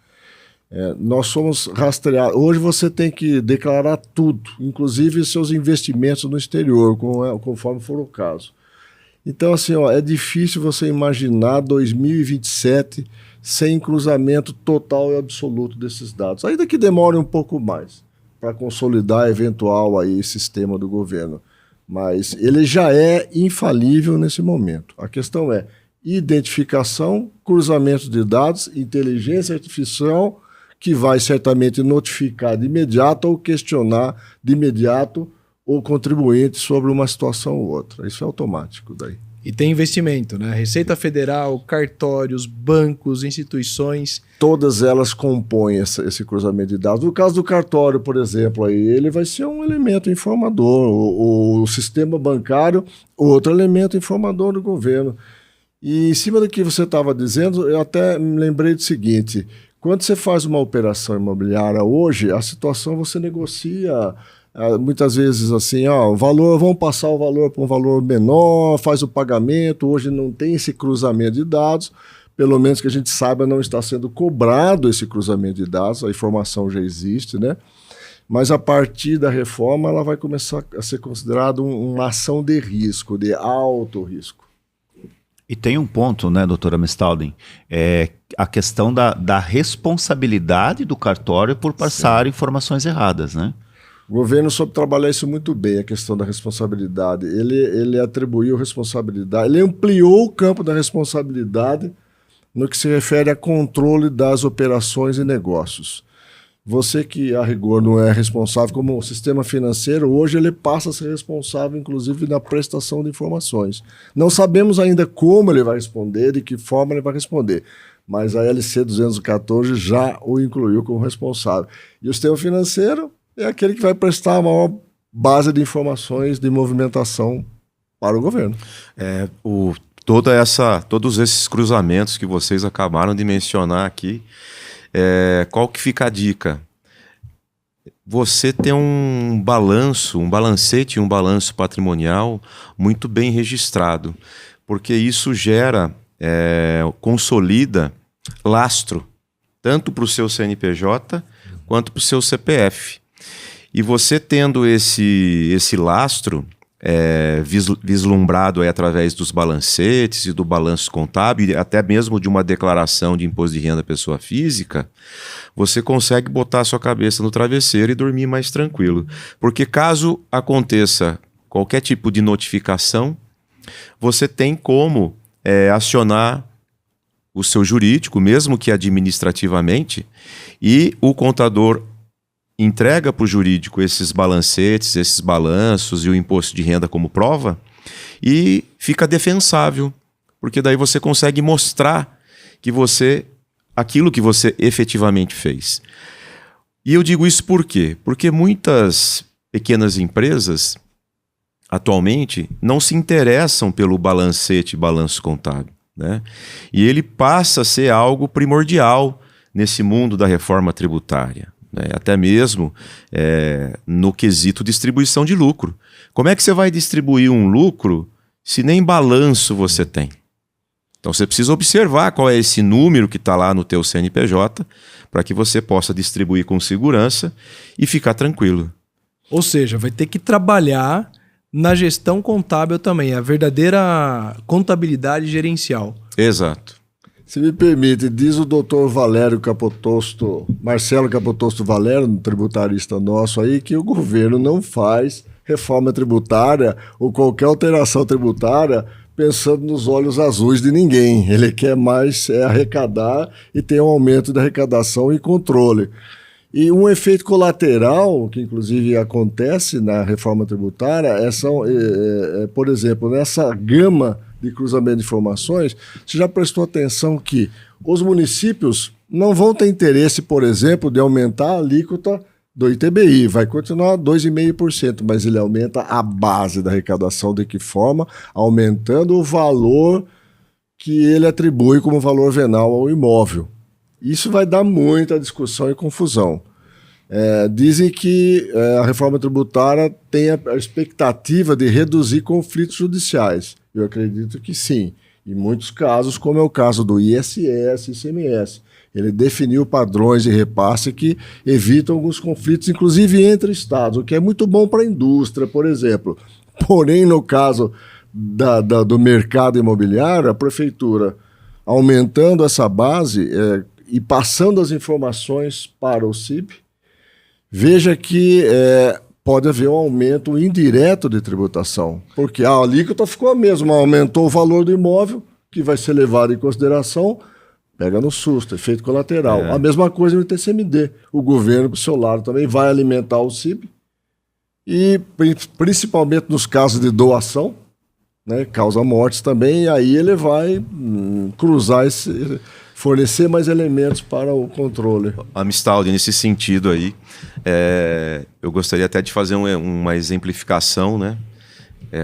Nós somos rastreados. Hoje você tem que declarar tudo, inclusive seus investimentos no exterior, conforme for o caso. Então, assim, é difícil você imaginar 2027 sem cruzamento total e absoluto desses dados. Ainda que demore um pouco mais para consolidar eventual aí sistema do governo. Mas ele já é infalível nesse momento. A questão é identificação, cruzamento de dados, inteligência artificial, que vai certamente notificar de imediato ou questionar de imediato o contribuinte sobre uma situação ou outra. Isso é automático daí. E tem investimento, né? Receita Federal, cartórios, bancos, instituições. Todas elas compõem esse cruzamento de dados. No caso do cartório, por exemplo, aí, ele vai ser um elemento informador. O sistema bancário, outro elemento informador do governo. E em cima do que você estava dizendo, eu até me lembrei do seguinte: quando você faz uma operação imobiliária hoje, a situação você negocia muitas vezes assim, o valor, vamos passar o valor para um valor menor, faz o pagamento. Hoje não tem esse cruzamento de dados, pelo menos que a gente saiba, não está sendo cobrado esse cruzamento de dados, a informação já existe, né? Mas a partir da reforma ela vai começar a ser considerada uma ação de risco, de alto risco. E tem um ponto, né, doutora Mestalden, a questão da responsabilidade do cartório por passar informações erradas, né? O governo soube trabalhar isso muito bem, a questão da responsabilidade. Ele atribuiu responsabilidade, ele ampliou o campo da responsabilidade no que se refere a controle das operações e negócios. você que a rigor não é responsável como o sistema financeiro, hoje ele passa a ser responsável, inclusive, na prestação de informações. Não sabemos ainda como ele vai responder, de que forma ele vai responder, mas a LC 214 já o incluiu como responsável. E o sistema financeiro é aquele que vai prestar a maior base de informações de movimentação para o governo. Todos esses cruzamentos que vocês acabaram de mencionar aqui, qual que fica a dica? Você tem um balancete e um balanço patrimonial muito bem registrado, porque isso gera, consolida lastro, tanto para o seu CNPJ quanto para o seu CPF. E você tendo esse lastro vislumbrado aí através dos balancetes e do balanço contábil, e até mesmo de uma declaração de imposto de renda pessoa física, você consegue botar a sua cabeça no travesseiro e dormir mais tranquilo. Porque caso aconteça qualquer tipo de notificação, você tem como acionar o seu jurídico, mesmo que administrativamente, e o contador entrega para o jurídico esses balancetes, esses balanços e o imposto de renda como prova, e fica defensável, porque daí você consegue mostrar que aquilo que você efetivamente fez. E eu digo isso por quê? Porque muitas pequenas empresas atualmente não se interessam pelo balancete e balanço contábil, né? E ele passa a ser algo primordial nesse mundo da reforma tributária. Até mesmo no quesito distribuição de lucro. Como é que você vai distribuir um lucro se nem balanço você tem? Então você precisa observar qual é esse número que está lá no teu CNPJ para que você possa distribuir com segurança e ficar tranquilo. Ou seja, vai ter que trabalhar na gestão contábil também, a verdadeira contabilidade gerencial. Exato. Se me permite, diz o doutor Marcelo Capotosto Valério, um tributarista nosso aí, que o governo não faz reforma tributária ou qualquer alteração tributária pensando nos olhos azuis de ninguém. Ele quer mais arrecadar e ter um aumento da arrecadação e controle. E um efeito colateral, que inclusive acontece na reforma tributária, por exemplo, nessa gama de cruzamento de informações, você já prestou atenção que os municípios não vão ter interesse, por exemplo, de aumentar a alíquota do ITBI, vai continuar 2,5%, mas ele aumenta a base da arrecadação. De que forma? Aumentando o valor que ele atribui como valor venal ao imóvel. Isso vai dar muita discussão e confusão. Dizem que a reforma tributária tem a expectativa de reduzir conflitos judiciais. Eu acredito que sim. Em muitos casos, como é o caso do ISS e ICMS. Ele definiu padrões de repasse que evitam alguns conflitos, inclusive entre estados, o que é muito bom para a indústria, por exemplo. Porém, no caso do mercado imobiliário, a prefeitura, aumentando essa base e passando as informações para o CIB, veja que pode haver um aumento indireto de tributação, porque a alíquota ficou a mesma, aumentou o valor do imóvel, que vai ser levado em consideração, pega no susto, efeito colateral. A mesma coisa no ITCMD. O governo, do seu lado, também vai alimentar o CIB, e principalmente nos casos de doação, né, causa mortes também, e aí ele vai fornecer mais elementos para o controle. Amistaldi, nesse sentido aí, eu gostaria até de fazer uma exemplificação, né?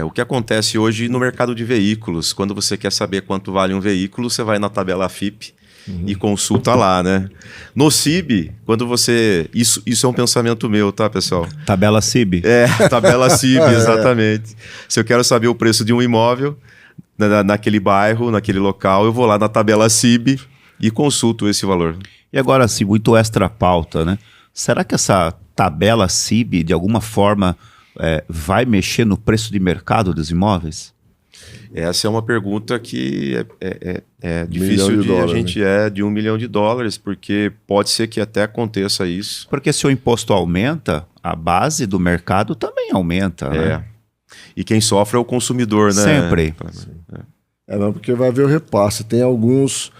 O que acontece hoje no mercado de veículos, quando você quer saber quanto vale um veículo, você vai na tabela FIPE e consulta lá, né? No CIB, quando você... Isso é um pensamento meu, tá, pessoal? Tabela CIB. Tabela CIB, exatamente. Se eu quero saber o preço de um imóvel naquele bairro, naquele local, eu vou lá na tabela CIB e consulto esse valor. E agora, assim, muito extra pauta, né? Será que essa tabela CIB, de alguma forma, vai mexer no preço de mercado dos imóveis? Essa é uma pergunta que é difícil de a gente de $1 milhão, porque pode ser que até aconteça isso. Porque se o imposto aumenta, a base do mercado também aumenta, né? E quem sofre é o consumidor, né? Sempre. Não, porque vai haver o repasse. Tem alguns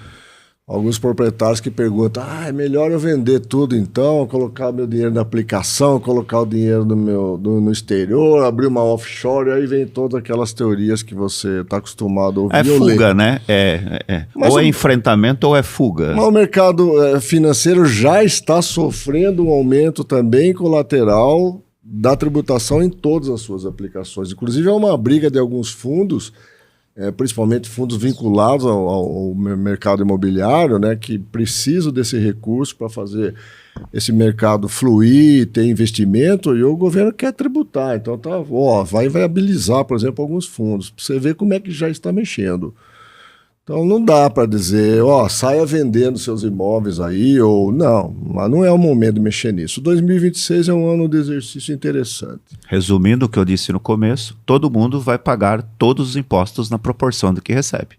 alguns proprietários que perguntam, é melhor eu vender tudo então, colocar meu dinheiro na aplicação, colocar o dinheiro no exterior, abrir uma offshore, aí vem todas aquelas teorias que você está acostumado a ouvir. É fuga, né? Ou é enfrentamento ou é fuga. Mas o mercado financeiro já está sofrendo um aumento também colateral da tributação em todas as suas aplicações. Inclusive é uma briga de alguns fundos, principalmente fundos vinculados ao mercado imobiliário, né, que precisam desse recurso para fazer esse mercado fluir, ter investimento, e o governo quer tributar. Então vai viabilizar, por exemplo, alguns fundos, para você ver como é que já está mexendo. Então não dá para dizer, saia vendendo seus imóveis aí, ou não, mas não é o momento de mexer nisso. 2026 é um ano de exercício interessante. Resumindo o que eu disse no começo, todo mundo vai pagar todos os impostos na proporção do que recebe.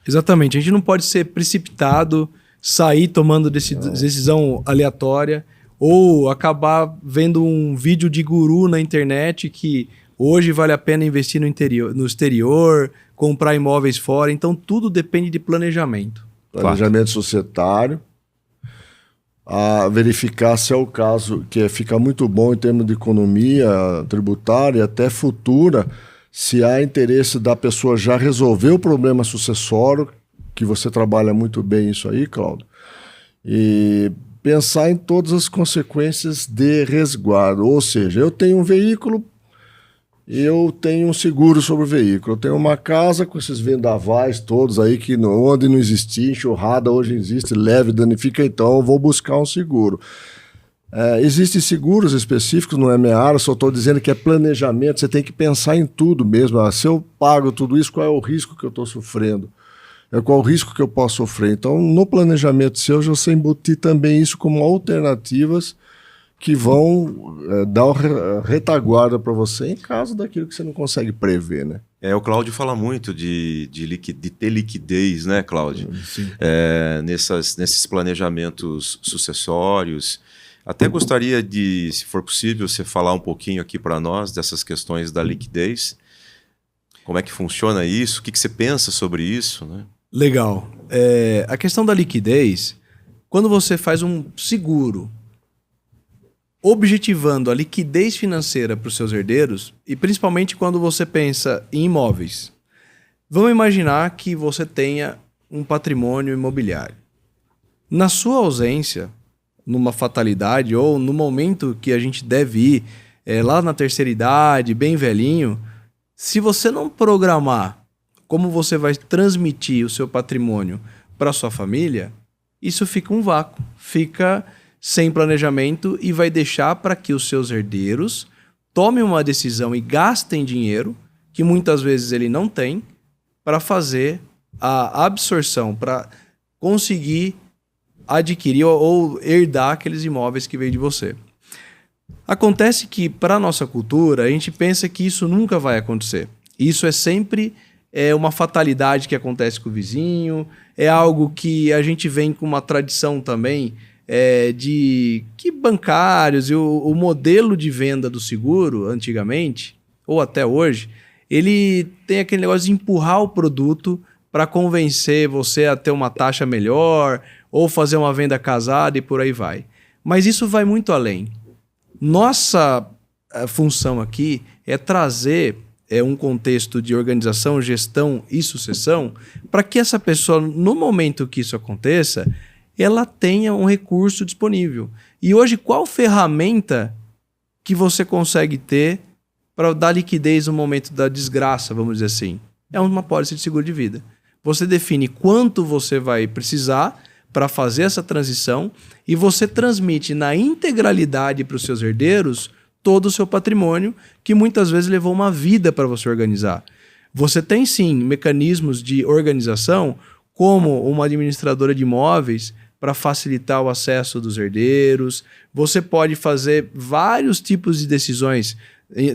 Exatamente, a gente não pode ser precipitado, sair tomando decisão aleatória, ou acabar vendo um vídeo de guru na internet que hoje vale a pena investir no exterior, comprar imóveis fora. Então, tudo depende de planejamento. Planejamento societário. Verificar se é o caso que fica muito bom em termos de economia tributária, até futura, se há interesse da pessoa já resolver o problema sucessório, que você trabalha muito bem isso aí, Cláudio, e pensar em todas as consequências de resguardo. Ou seja, eu tenho um veículo, eu tenho um seguro sobre o veículo. Eu tenho uma casa com esses vendavais todos aí, onde não existia enxurrada, hoje existe, leve, danifica, então eu vou buscar um seguro. Existem seguros específicos, não é minha área, só estou dizendo que é planejamento, você tem que pensar em tudo mesmo. Se eu pago tudo isso, qual é o risco que eu estou sofrendo? Qual é o risco que eu posso sofrer? Então, no planejamento seu, já você embutir também isso como alternativas que vão dar retaguarda para você em caso daquilo que você não consegue prever, né? O Cláudio fala muito de ter liquidez, né, Cláudio? Sim. Nesses planejamentos sucessórios. Até gostaria de, se for possível, você falar um pouquinho aqui para nós dessas questões da liquidez. Como é que funciona isso? O que você pensa sobre isso, né? Legal. A questão da liquidez, quando você faz um seguro objetivando a liquidez financeira para os seus herdeiros, e principalmente quando você pensa em imóveis. Vamos imaginar que você tenha um patrimônio imobiliário. Na sua ausência, numa fatalidade, ou no momento que a gente deve ir, lá na terceira idade, bem velhinho, se você não programar como você vai transmitir o seu patrimônio para sua família, isso fica um vácuo, fica sem planejamento e vai deixar para que os seus herdeiros tomem uma decisão e gastem dinheiro, que muitas vezes ele não tem, para fazer a absorção, para conseguir adquirir ou herdar aqueles imóveis que veio de você. Acontece que, para a nossa cultura, a gente pensa que isso nunca vai acontecer. Isso é sempre uma fatalidade que acontece com o vizinho, é algo que a gente vem com uma tradição também de que bancários e o modelo de venda do seguro, antigamente, ou até hoje, ele tem aquele negócio de empurrar o produto para convencer você a ter uma taxa melhor, ou fazer uma venda casada e por aí vai. Mas isso vai muito além. Nossa função aqui é trazer um contexto de organização, gestão e sucessão para que essa pessoa, no momento que isso aconteça, ela tenha um recurso disponível. E hoje, qual ferramenta que você consegue ter para dar liquidez no momento da desgraça, vamos dizer assim? É uma pólice de seguro de vida. Você define quanto você vai precisar para fazer essa transição e você transmite na integralidade para os seus herdeiros todo o seu patrimônio, que muitas vezes levou uma vida para você organizar. Você tem sim mecanismos de organização, como uma administradora de imóveis, para facilitar o acesso dos herdeiros. Você pode fazer vários tipos de decisões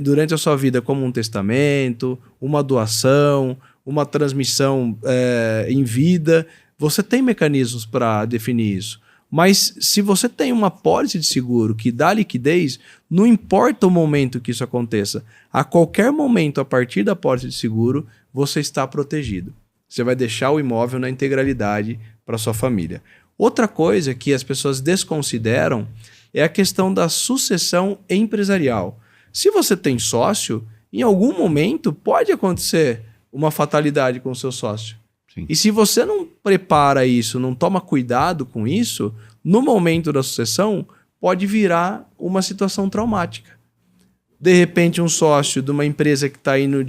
durante a sua vida, como um testamento, uma doação, uma transmissão em vida. Você tem mecanismos para definir isso. Mas se você tem uma pólice de seguro que dá liquidez, não importa o momento que isso aconteça. A qualquer momento, a partir da pólice de seguro, você está protegido. Você vai deixar o imóvel na integralidade para sua família. Outra coisa que as pessoas desconsideram é a questão da sucessão empresarial. Se você tem sócio, em algum momento pode acontecer uma fatalidade com o seu sócio. Sim. E se você não prepara isso, não toma cuidado com isso, no momento da sucessão pode virar uma situação traumática. De repente, um sócio de uma empresa que está indo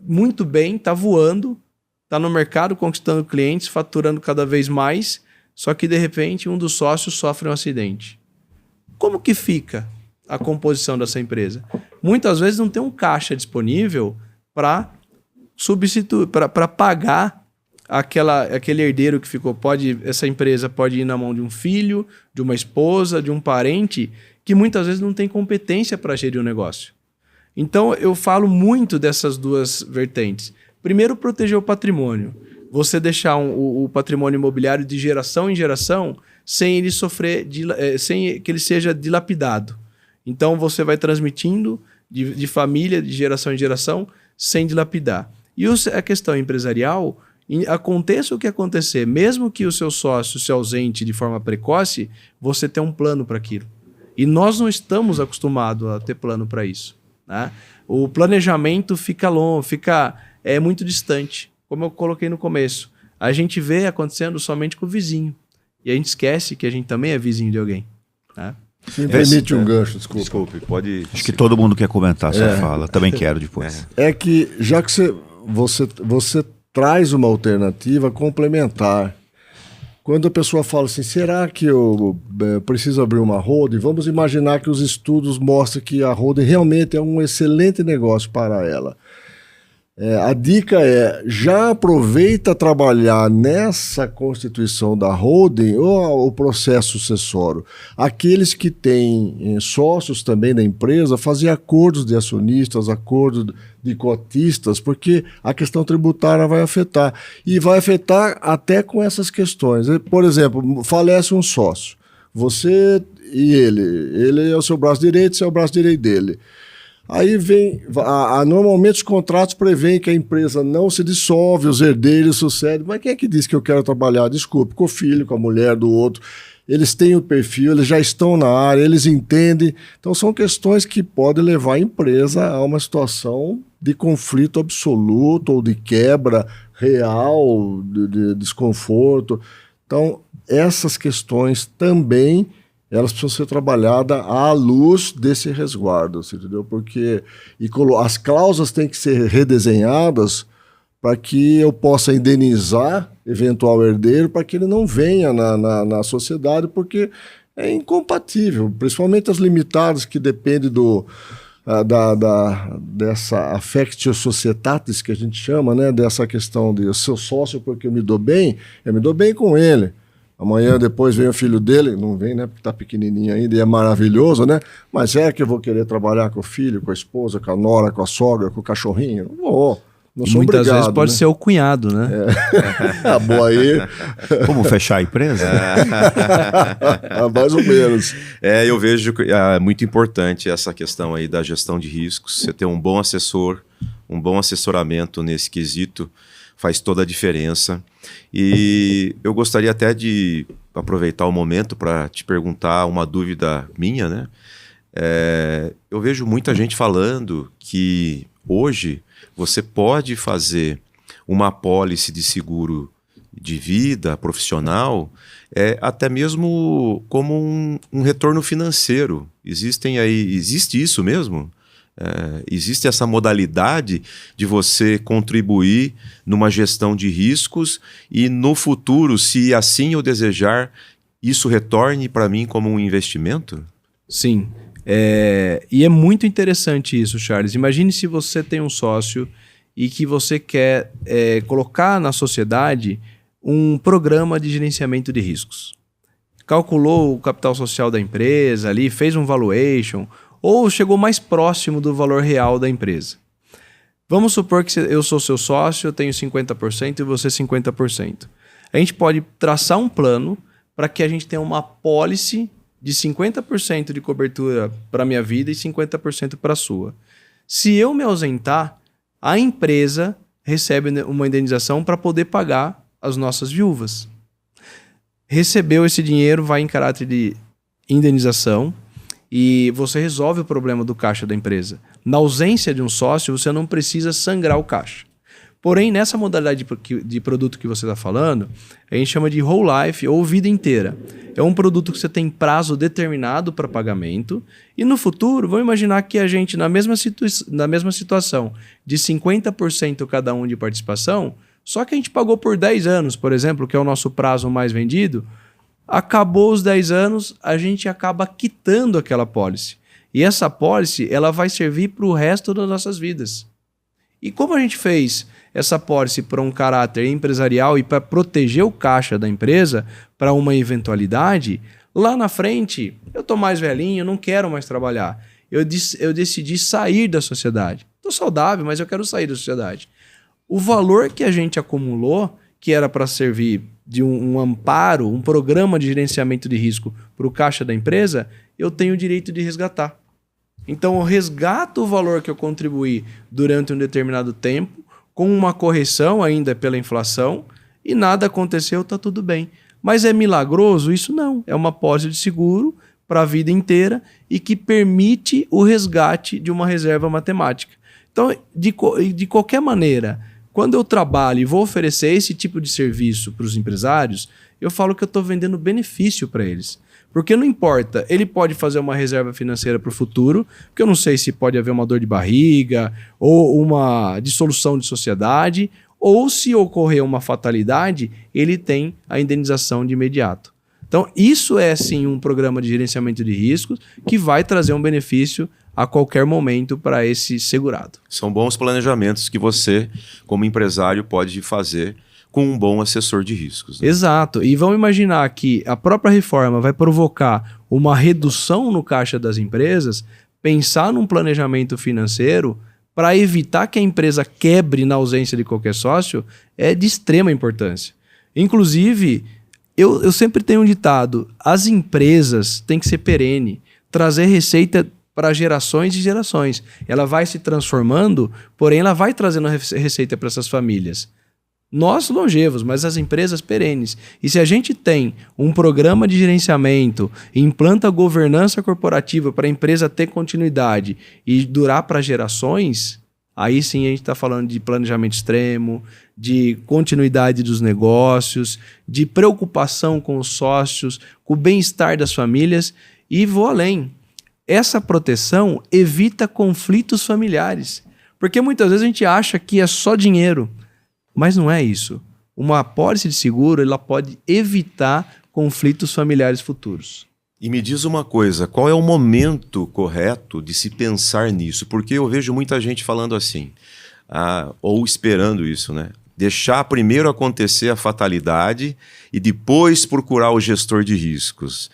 muito bem, está voando, está no mercado conquistando clientes, faturando cada vez mais, só que de repente um dos sócios sofre um acidente. Como que fica a composição dessa empresa? Muitas vezes não tem um caixa disponível para substituir, para pagar aquele herdeiro que ficou. Essa empresa pode ir na mão de um filho, de uma esposa, de um parente, que muitas vezes não tem competência para gerir o negócio. Então, eu falo muito dessas duas vertentes. Primeiro, proteger o patrimônio. Você deixar o patrimônio imobiliário de geração em geração sem ele sofrer, sem que ele seja dilapidado. Então, você vai transmitindo de família, de geração em geração, sem dilapidar. E a questão empresarial, aconteça o que acontecer, mesmo que o seu sócio se ausente de forma precoce, você tem um plano para aquilo. E nós não estamos acostumados a ter plano para isso. Né? O planejamento fica longo, é muito distante. Como eu coloquei no começo, a gente vê acontecendo somente com o vizinho. E a gente esquece que a gente também é vizinho de alguém. Né? Se me permite um gancho, desculpa. Desculpe, pode... Acho que todo mundo quer comentar a sua fala. Também quero depois. É que, já que você traz uma alternativa complementar. Quando a pessoa fala assim, será que eu preciso abrir uma holding? Vamos imaginar que os estudos mostram que a holding realmente é um excelente negócio para ela. A dica é, já aproveita trabalhar nessa constituição da holding ou o processo sucessório. Aqueles que têm sócios também da empresa, fazer acordos de acionistas, acordos de cotistas, porque a questão tributária vai afetar. E vai afetar até com essas questões. Por exemplo, falece um sócio. Você e ele é o seu braço direito, você é o braço direito dele. Aí vem, normalmente os contratos prevêem que a empresa não se dissolve, os herdeiros sucedem, mas quem é que diz que eu quero trabalhar? Desculpe, com o filho, com a mulher do outro, eles têm o perfil, eles já estão na área, eles entendem, então são questões que podem levar a empresa a uma situação de conflito absoluto ou de quebra real, de desconforto. Então, essas questões também elas precisam ser trabalhadas à luz desse resguardo, entendeu? Porque as cláusulas têm que ser redesenhadas para que eu possa indenizar eventual herdeiro para que ele não venha na sociedade, porque é incompatível, principalmente as limitadas que dependem dessa affectio societatis que a gente chama, né? Dessa questão de seu sócio porque eu me dou bem com ele. Amanhã depois vem o filho dele, não vem, né, porque tá pequenininho ainda e é maravilhoso, né? Mas é que eu vou querer trabalhar com o filho, com a esposa, com a nora, com a sogra, com o cachorrinho? Não vou. Não sou muitas obrigado, vezes pode né? ser o cunhado, né? Boa aí. Como fechar a empresa? Mais ou menos. Eu vejo que é muito importante essa questão aí da gestão de riscos. Você ter um bom assessor, um bom assessoramento nesse quesito faz toda a diferença. E eu gostaria até de aproveitar o momento para te perguntar uma dúvida minha, né? Eu vejo muita gente falando que hoje você pode fazer uma apólice de seguro de vida profissional até mesmo como um retorno financeiro. Existe isso mesmo? Existe essa modalidade de você contribuir numa gestão de riscos e no futuro, se assim eu desejar, isso retorne para mim como um investimento? Sim. E é muito interessante isso, Charles. Imagine se você tem um sócio e que você quer colocar na sociedade um programa de gerenciamento de riscos. Calculou o capital social da empresa ali, fez um valuation, ou chegou mais próximo do valor real da empresa. Vamos supor que eu sou seu sócio, eu tenho 50% e você 50%. A gente pode traçar um plano para que a gente tenha uma apólice de 50% de cobertura para a minha vida e 50% para a sua. Se eu me ausentar, a empresa recebe uma indenização para poder pagar as nossas viúvas. Recebeu esse dinheiro, vai em caráter de indenização e você resolve o problema do caixa da empresa. Na ausência de um sócio, você não precisa sangrar o caixa. Porém, nessa modalidade de produto que você está falando, a gente chama de whole life ou vida inteira. É um produto que você tem prazo determinado para pagamento e no futuro, vamos imaginar que a gente, na mesma situação de 50% cada um de participação, só que a gente pagou por 10 anos, por exemplo, que é o nosso prazo mais vendido, acabou os 10 anos, a gente acaba quitando aquela pólice. E essa apólice, ela vai servir para o resto das nossas vidas. E como a gente fez essa apólice para um caráter empresarial e para proteger o caixa da empresa para uma eventualidade, lá na frente, eu estou mais velhinho, não quero mais trabalhar. Eu decidi sair da sociedade. Estou saudável, mas eu quero sair da sociedade. O valor que a gente acumulou, que era para servir de um amparo, um programa de gerenciamento de risco para o caixa da empresa, eu tenho o direito de resgatar. Então, eu resgato o valor que eu contribuí durante um determinado tempo, com uma correção ainda pela inflação, e nada aconteceu, está tudo bem. Mas é milagroso? Isso não. É uma pólice de seguro para a vida inteira e que permite o resgate de uma reserva matemática. Então, de qualquer maneira, quando eu trabalho e vou oferecer esse tipo de serviço para os empresários, eu falo que eu estou vendendo benefício para eles. Porque não importa, ele pode fazer uma reserva financeira para o futuro, porque eu não sei se pode haver uma dor de barriga, ou uma dissolução de sociedade, ou se ocorrer uma fatalidade, ele tem a indenização de imediato. Então, isso é sim um programa de gerenciamento de riscos que vai trazer um benefício a qualquer momento para esse segurado. São bons planejamentos que você, como empresário, pode fazer com um bom assessor de riscos. Né? Exato. E vamos imaginar que a própria reforma vai provocar uma redução no caixa das empresas, pensar num planejamento financeiro para evitar que a empresa quebre na ausência de qualquer sócio é de extrema importância. Inclusive, eu sempre tenho um ditado, as empresas têm que ser perene, trazer receita para gerações e gerações. Ela vai se transformando, porém ela vai trazendo receita para essas famílias. Nós longevos, mas as empresas perenes. E se a gente tem um programa de gerenciamento, implanta governança corporativa para a empresa ter continuidade e durar para gerações, aí sim a gente está falando de planejamento extremo, de continuidade dos negócios, de preocupação com os sócios, com o bem-estar das famílias e vou além. Essa proteção evita conflitos familiares, porque muitas vezes a gente acha que é só dinheiro. Mas não é isso. Uma apólice de seguro ela pode evitar conflitos familiares futuros. E me diz uma coisa, qual é o momento correto de se pensar nisso? Porque eu vejo muita gente falando assim, ou esperando isso, né? Deixar primeiro acontecer a fatalidade e depois procurar o gestor de riscos.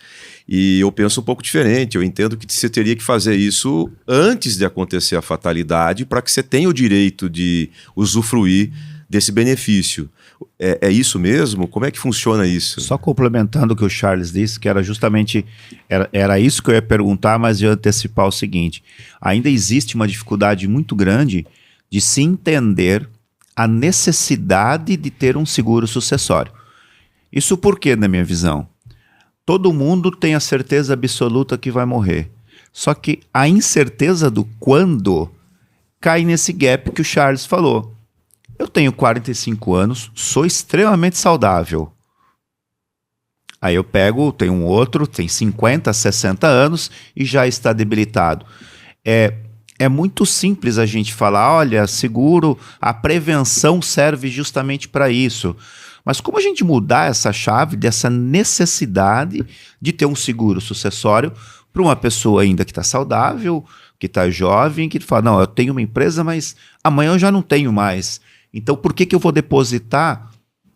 E eu penso um pouco diferente, eu entendo que você teria que fazer isso antes de acontecer a fatalidade para que você tenha o direito de usufruir desse benefício. É isso mesmo? Como é que funciona isso? Só complementando o que o Charles disse, que era justamente, era isso que eu ia perguntar, mas eu ia antecipar o seguinte, ainda existe uma dificuldade muito grande de se entender a necessidade de ter um seguro sucessório. Isso por quê, na minha visão? Todo mundo tem a certeza absoluta que vai morrer, só que a incerteza do quando cai nesse gap que o Charles falou. Eu tenho 45 anos, sou extremamente saudável. Aí eu pego, tem um outro, tem 50, 60 anos e já está debilitado. É muito simples a gente falar, olha, seguro, a prevenção serve justamente para isso. Mas como a gente mudar essa chave dessa necessidade de ter um seguro sucessório para uma pessoa ainda que está saudável, que está jovem, que fala, não, eu tenho uma empresa, mas amanhã eu já não tenho mais. Então, por que eu vou depositar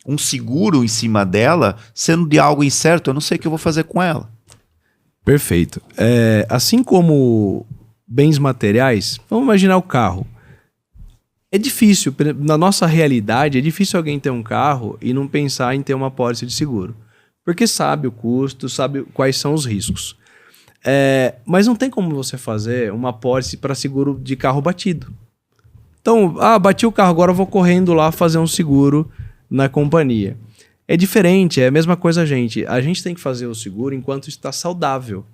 um seguro em cima dela, sendo de algo incerto? Eu não sei o que eu vou fazer com ela. Perfeito. Assim como bens materiais, vamos imaginar o carro. É difícil, na nossa realidade, é difícil alguém ter um carro e não pensar em ter uma pólice de seguro. Porque sabe o custo, sabe quais são os riscos. Mas não tem como você fazer uma pólice para seguro de carro batido. Então, bati o carro, agora eu vou correndo lá fazer um seguro na companhia. É diferente, é a mesma coisa a gente tem que fazer o seguro enquanto está saudável.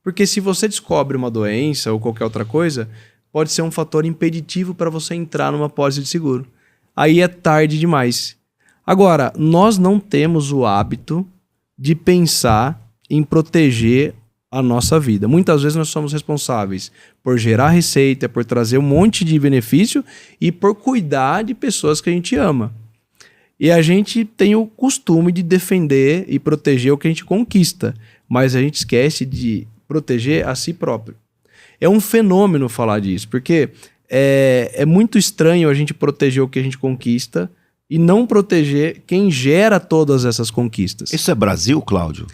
Porque se você descobre uma doença ou qualquer outra coisa, pode ser um fator impeditivo para você entrar numa pólice de seguro. Aí é tarde demais. Agora, nós não temos o hábito de pensar em proteger a nossa vida. Muitas vezes nós somos responsáveis por gerar receita, por trazer um monte de benefício e por cuidar de pessoas que a gente ama. E a gente tem o costume de defender e proteger o que a gente conquista, mas a gente esquece de proteger a si próprio. É um fenômeno falar disso, porque é muito estranho a gente proteger o que a gente conquista e não proteger quem gera todas essas conquistas. Isso é Brasil, Cláudio?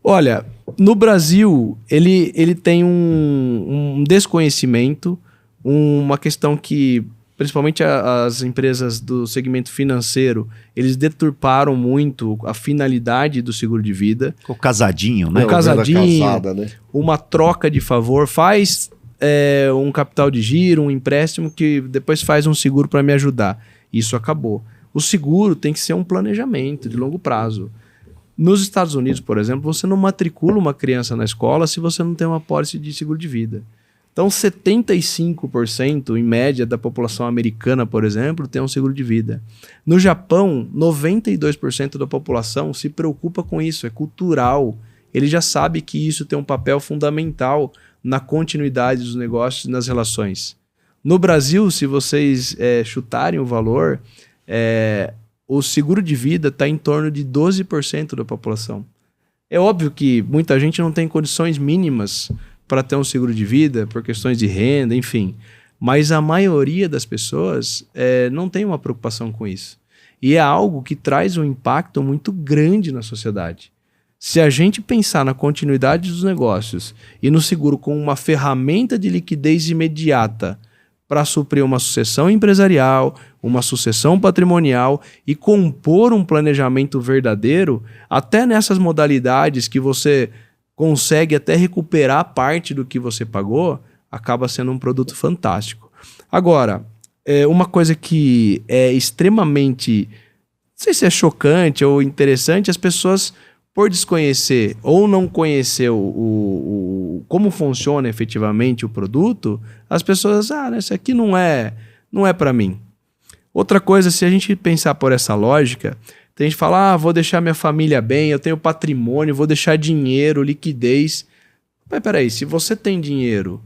Olha, no Brasil, ele tem um desconhecimento, uma questão que, principalmente as empresas do segmento financeiro, eles deturparam muito a finalidade do seguro de vida. O casadinho, né? Um casadinho, casada, né? uma troca de favor, faz um capital de giro, um empréstimo que depois faz um seguro para me ajudar. Isso acabou. O seguro tem que ser um planejamento de longo prazo. Nos Estados Unidos, por exemplo, você não matricula uma criança na escola se você não tem uma pólice de seguro de vida. Então, 75% em média da população americana, por exemplo, tem um seguro de vida. No Japão, 92% da população se preocupa com isso, é cultural. Ele já sabe que isso tem um papel fundamental na continuidade dos negócios e nas relações. No Brasil, se vocês chutarem o valor, o seguro de vida está em torno de 12% da população. É óbvio que muita gente não tem condições mínimas para ter um seguro de vida, por questões de renda, enfim. Mas a maioria das pessoas não tem uma preocupação com isso. E é algo que traz um impacto muito grande na sociedade. Se a gente pensar na continuidade dos negócios e no seguro como uma ferramenta de liquidez imediata para suprir uma sucessão empresarial, uma sucessão patrimonial e compor um planejamento verdadeiro, até nessas modalidades que você consegue até recuperar parte do que você pagou, acaba sendo um produto fantástico. Agora, uma coisa que é extremamente, não sei se é chocante ou interessante, as pessoas, por desconhecer ou não conhecer como funciona efetivamente o produto, as pessoas, isso aqui não é para mim. Outra coisa, se a gente pensar por essa lógica, tem gente que fala, vou deixar minha família bem, eu tenho patrimônio, vou deixar dinheiro, liquidez. Mas peraí, se você tem dinheiro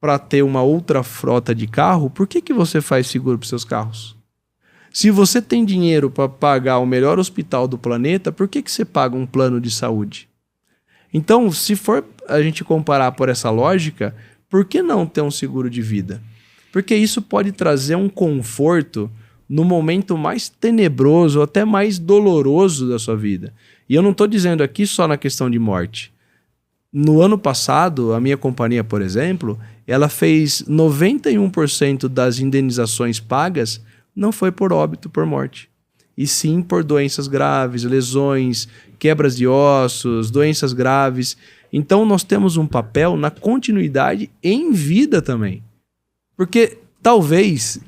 para ter uma outra frota de carro, por que você faz seguro para os seus carros? Se você tem dinheiro para pagar o melhor hospital do planeta, por que você paga um plano de saúde? Então, se for a gente comparar por essa lógica, por que não ter um seguro de vida? Porque isso pode trazer um conforto no momento mais tenebroso, ou até mais doloroso da sua vida. E eu não estou dizendo aqui só na questão de morte. No ano passado, a minha companhia, por exemplo, ela fez 91% das indenizações pagas não foi por óbito, por morte. E sim por doenças graves, lesões, quebras de ossos, doenças graves. Então nós temos um papel na continuidade em vida também. Porque talvez,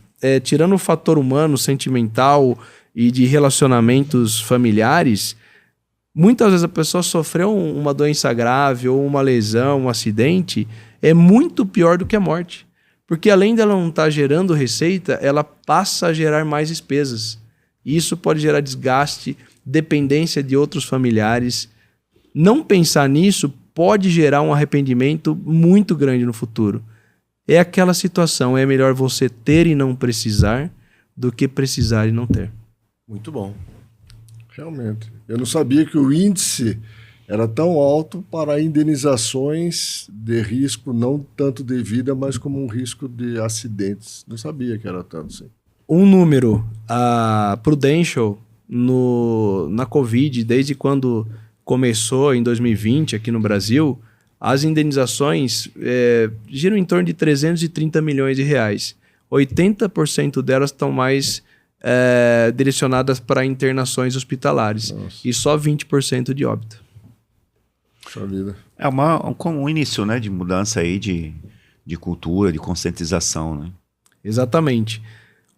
tirando o fator humano, sentimental e de relacionamentos familiares, muitas vezes a pessoa sofreu uma doença grave ou uma lesão, um acidente, é muito pior do que a morte. Porque além dela não estar gerando receita, ela passa a gerar mais despesas. E isso pode gerar desgaste, dependência de outros familiares. Não pensar nisso pode gerar um arrependimento muito grande no futuro. É aquela situação, é melhor você ter e não precisar do que precisar e não ter. Muito bom. Realmente. Eu não sabia que o índice era tão alto para indenizações de risco, não tanto de vida, mas como um risco de acidentes. Não sabia que era tanto assim. Um número, a Prudential, na Covid, desde quando começou em 2020 aqui no Brasil, as indenizações giram em torno de 330 milhões de reais. 80% delas estão mais direcionadas para internações hospitalares. Nossa. E só 20% de óbito. Puxa vida. É um início, né, de mudança aí de cultura, de conscientização, né? Exatamente.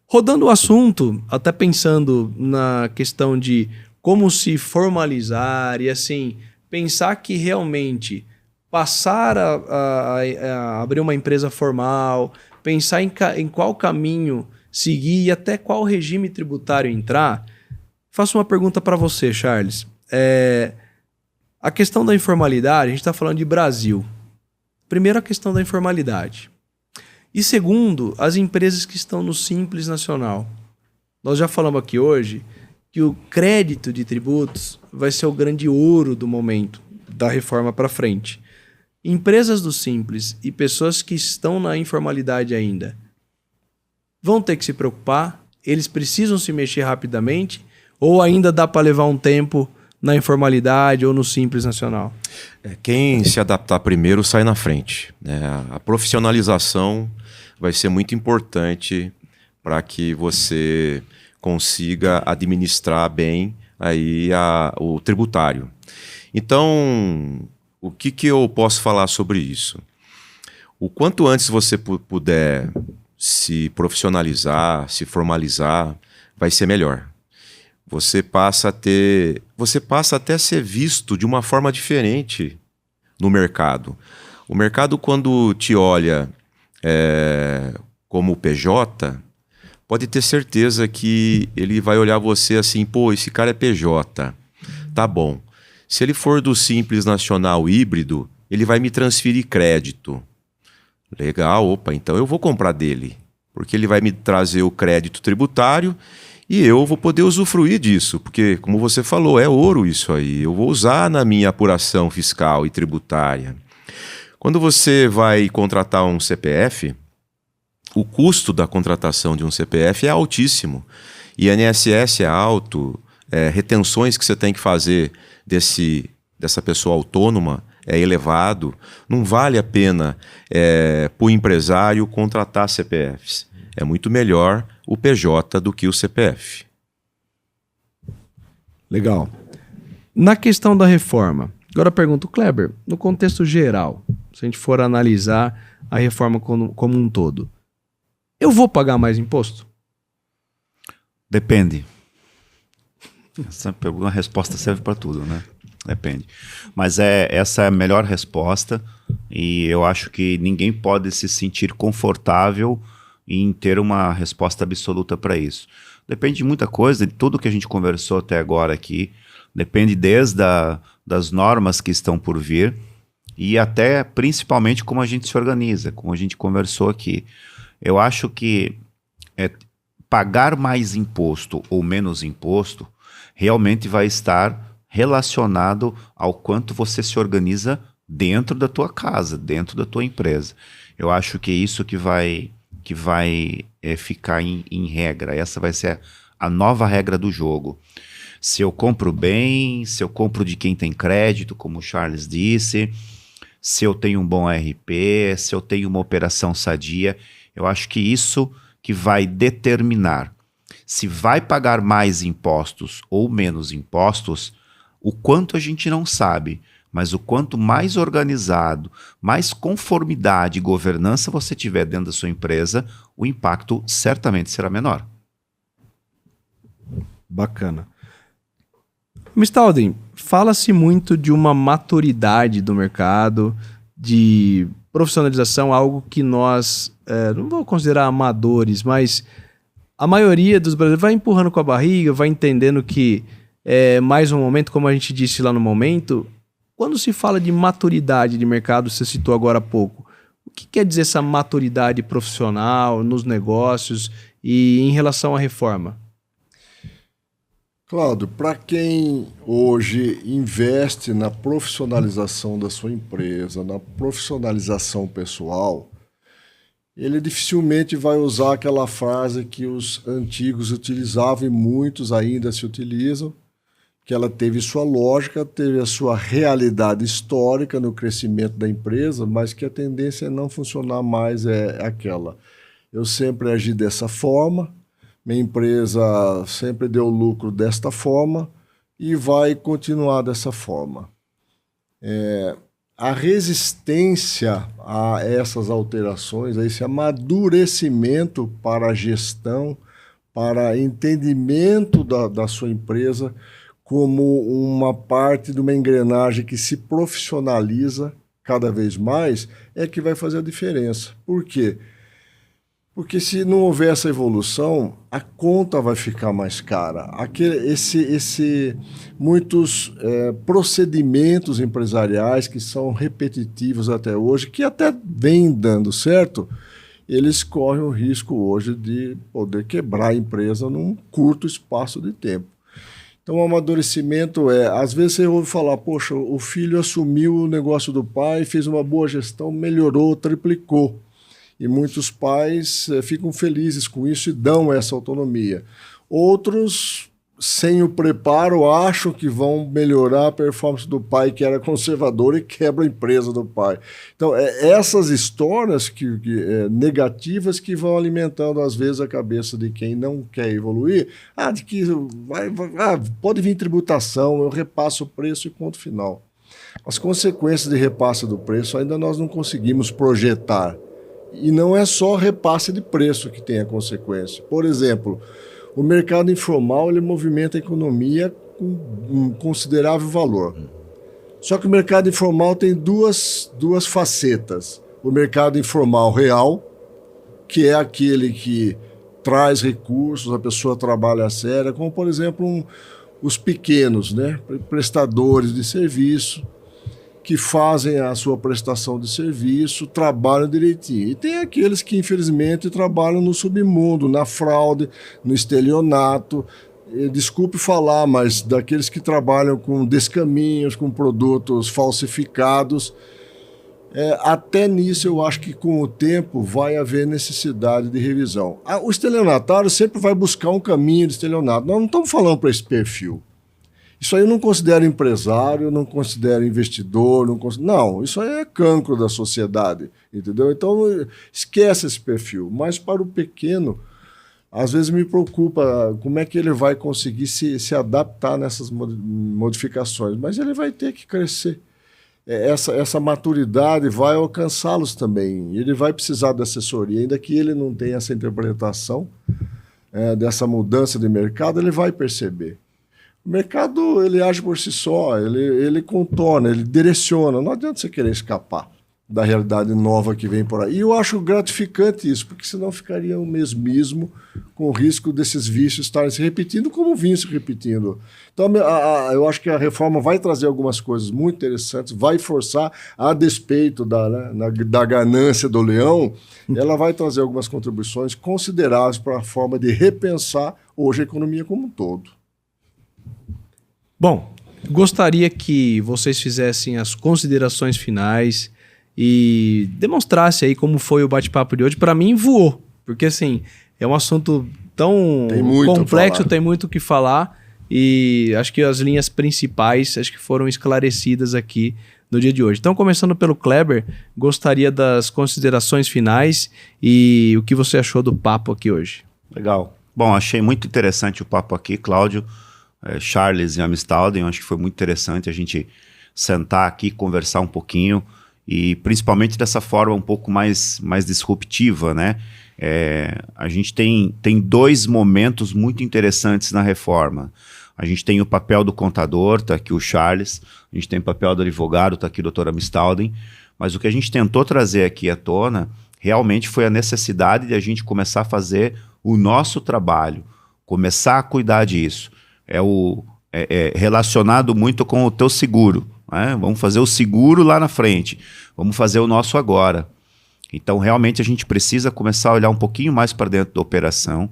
Rodando o assunto, até pensando na questão de como se formalizar e assim, pensar que realmente passar a abrir uma empresa formal, pensar em qual caminho seguir e até qual regime tributário entrar. Faço uma pergunta para você, Charles. A questão da informalidade, a gente está falando de Brasil. Primeiro, a questão da informalidade. E segundo, as empresas que estão no Simples Nacional. Nós já falamos aqui hoje que o crédito de tributos vai ser o grande ouro do momento, da reforma para frente. Empresas do Simples e pessoas que estão na informalidade ainda vão ter que se preocupar, eles precisam se mexer rapidamente ou ainda dá para levar um tempo na informalidade ou no Simples Nacional? Quem se adaptar primeiro sai na frente, né? A profissionalização vai ser muito importante para que você consiga administrar bem aí o tributário. Então, o que eu posso falar sobre isso? O quanto antes você puder se profissionalizar, se formalizar, vai ser melhor. Você passa até a ser visto de uma forma diferente no mercado. O mercado, quando te olha como PJ, pode ter certeza que ele vai olhar você assim, pô, esse cara é PJ, tá bom. Se ele for do Simples Nacional híbrido, ele vai me transferir crédito. Legal, opa, então eu vou comprar dele, porque ele vai me trazer o crédito tributário e eu vou poder usufruir disso, porque, como você falou, é ouro isso aí, eu vou usar na minha apuração fiscal e tributária. Quando você vai contratar um CPF, o custo da contratação de um CPF é altíssimo. INSS é alto, retenções que você tem que fazer dessa pessoa autônoma é elevado. Não vale a pena para o empresário contratar CPFs. É muito melhor o PJ do que o CPF. Legal. Na questão da reforma, agora eu pergunto, Kleber, no contexto geral, se a gente for analisar a reforma como um todo, eu vou pagar mais imposto? Depende. A resposta serve para tudo, né? Depende. Mas essa é a melhor resposta e eu acho que ninguém pode se sentir confortável em ter uma resposta absoluta para isso. Depende de muita coisa, de tudo que a gente conversou até agora aqui. Depende desde das normas que estão por vir e até principalmente como a gente se organiza, como a gente conversou aqui. Eu acho que pagar mais imposto ou menos imposto realmente vai estar relacionado ao quanto você se organiza dentro da tua casa, dentro da tua empresa. Eu acho que é isso que vai ficar em regra. Essa vai ser a nova regra do jogo. Se eu compro bem, se eu compro de quem tem crédito, como o Charles disse, se eu tenho um bom RP, se eu tenho uma operação sadia, eu acho que isso que vai determinar se vai pagar mais impostos ou menos impostos, o quanto a gente não sabe, mas o quanto mais organizado, mais conformidade e governança você tiver dentro da sua empresa, o impacto certamente será menor. Bacana. Mistalden, fala-se muito de uma maturidade do mercado, de profissionalização, algo que nós, não vou considerar amadores, mas a maioria dos brasileiros vai empurrando com a barriga, vai entendendo que é mais um momento, como a gente disse lá no momento. Quando se fala de maturidade de mercado, você citou agora há pouco, o que quer dizer essa maturidade profissional nos negócios e em relação à reforma? Cláudio, para quem hoje investe na profissionalização da sua empresa, na profissionalização pessoal, ele dificilmente vai usar aquela frase que os antigos utilizavam e muitos ainda se utilizam, que ela teve sua lógica, teve a sua realidade histórica no crescimento da empresa, mas que a tendência é não funcionar mais é aquela. Eu sempre agi dessa forma, minha empresa sempre deu lucro desta forma e vai continuar dessa forma. a resistência a essas alterações, a esse amadurecimento para a gestão, para entendimento da sua empresa como uma parte de uma engrenagem que se profissionaliza cada vez mais, é que vai fazer a diferença. Por quê? Porque se não houver essa evolução, a conta vai ficar mais cara. Muitos procedimentos empresariais que são repetitivos até hoje, que até vêm dando certo, eles correm o risco hoje de poder quebrar a empresa num curto espaço de tempo. Então, o amadurecimento às vezes você ouve falar, poxa, o filho assumiu o negócio do pai, fez uma boa gestão, melhorou, triplicou. E muitos pais ficam felizes com isso e dão essa autonomia. Outros, sem o preparo, acham que vão melhorar a performance do pai, que era conservador, e quebra a empresa do pai. Então, essas histórias negativas que vão alimentando, às vezes, a cabeça de quem não quer evoluir. De que pode vir tributação, eu repasso o preço e ponto final. As consequências de repasse do preço ainda nós não conseguimos projetar. E não é só repasse de preço que tem a consequência. Por exemplo, o mercado informal ele movimenta a economia com um considerável valor. Só que o mercado informal tem duas facetas. O mercado informal real, que é aquele que traz recursos, a pessoa trabalha a sério, como, por exemplo, os pequenos, né? Prestadores de serviço, que fazem a sua prestação de serviço, trabalham direitinho. E tem aqueles que, infelizmente, trabalham no submundo, na fraude, no estelionato. Desculpe falar, mas daqueles que trabalham com descaminhos, com produtos falsificados. Até nisso, eu acho que com o tempo vai haver necessidade de revisão. O estelionatário sempre vai buscar um caminho de estelionato. Nós não estamos falando para esse perfil. Isso aí eu não considero empresário, não considero investidor, não, isso aí é cancro da sociedade, entendeu? Então, esquece esse perfil. Mas para o pequeno, às vezes me preocupa como é que ele vai conseguir se adaptar nessas modificações. Mas ele vai ter que crescer. Essa maturidade vai alcançá-los também. Ele vai precisar de assessoria, ainda que ele não tenha essa interpretação dessa mudança de mercado, ele vai perceber. O mercado ele age por si só, ele contorna, ele direciona. Não adianta você querer escapar da realidade nova que vem por aí. E eu acho gratificante isso, porque senão ficaria o mesmismo, com o risco desses vícios estarem se repetindo como vinham se repetindo. Então, eu acho que a reforma vai trazer algumas coisas muito interessantes, vai forçar, a despeito da ganância do leão, ela vai trazer algumas contribuições consideráveis para a forma de repensar hoje a economia como um todo. Bom, gostaria que vocês fizessem as considerações finais e demonstrassem aí como foi o bate-papo de hoje. Para mim, voou, porque assim, é um assunto tão complexo, tem muito o que falar e acho que as linhas principais acho que foram esclarecidas aqui no dia de hoje. Então, começando pelo Kleber, gostaria das considerações finais e o que você achou do papo aqui hoje. Legal. Bom, achei muito interessante o papo aqui, Cláudio. Charles e Amstalden, acho que foi muito interessante a gente sentar aqui, conversar um pouquinho e principalmente dessa forma um pouco mais disruptiva, né? A gente tem dois momentos muito interessantes na reforma. A gente tem o papel do contador, tá aqui o Charles, a gente tem o papel do advogado, tá aqui o doutor Amstalden, mas o que a gente tentou trazer aqui à tona realmente foi a necessidade de a gente começar a fazer o nosso trabalho, começar a cuidar disso. Relacionado muito com o teu seguro, né? Vamos fazer o seguro lá na frente, vamos fazer o nosso agora. Então realmente a gente precisa começar a olhar um pouquinho mais para dentro da operação.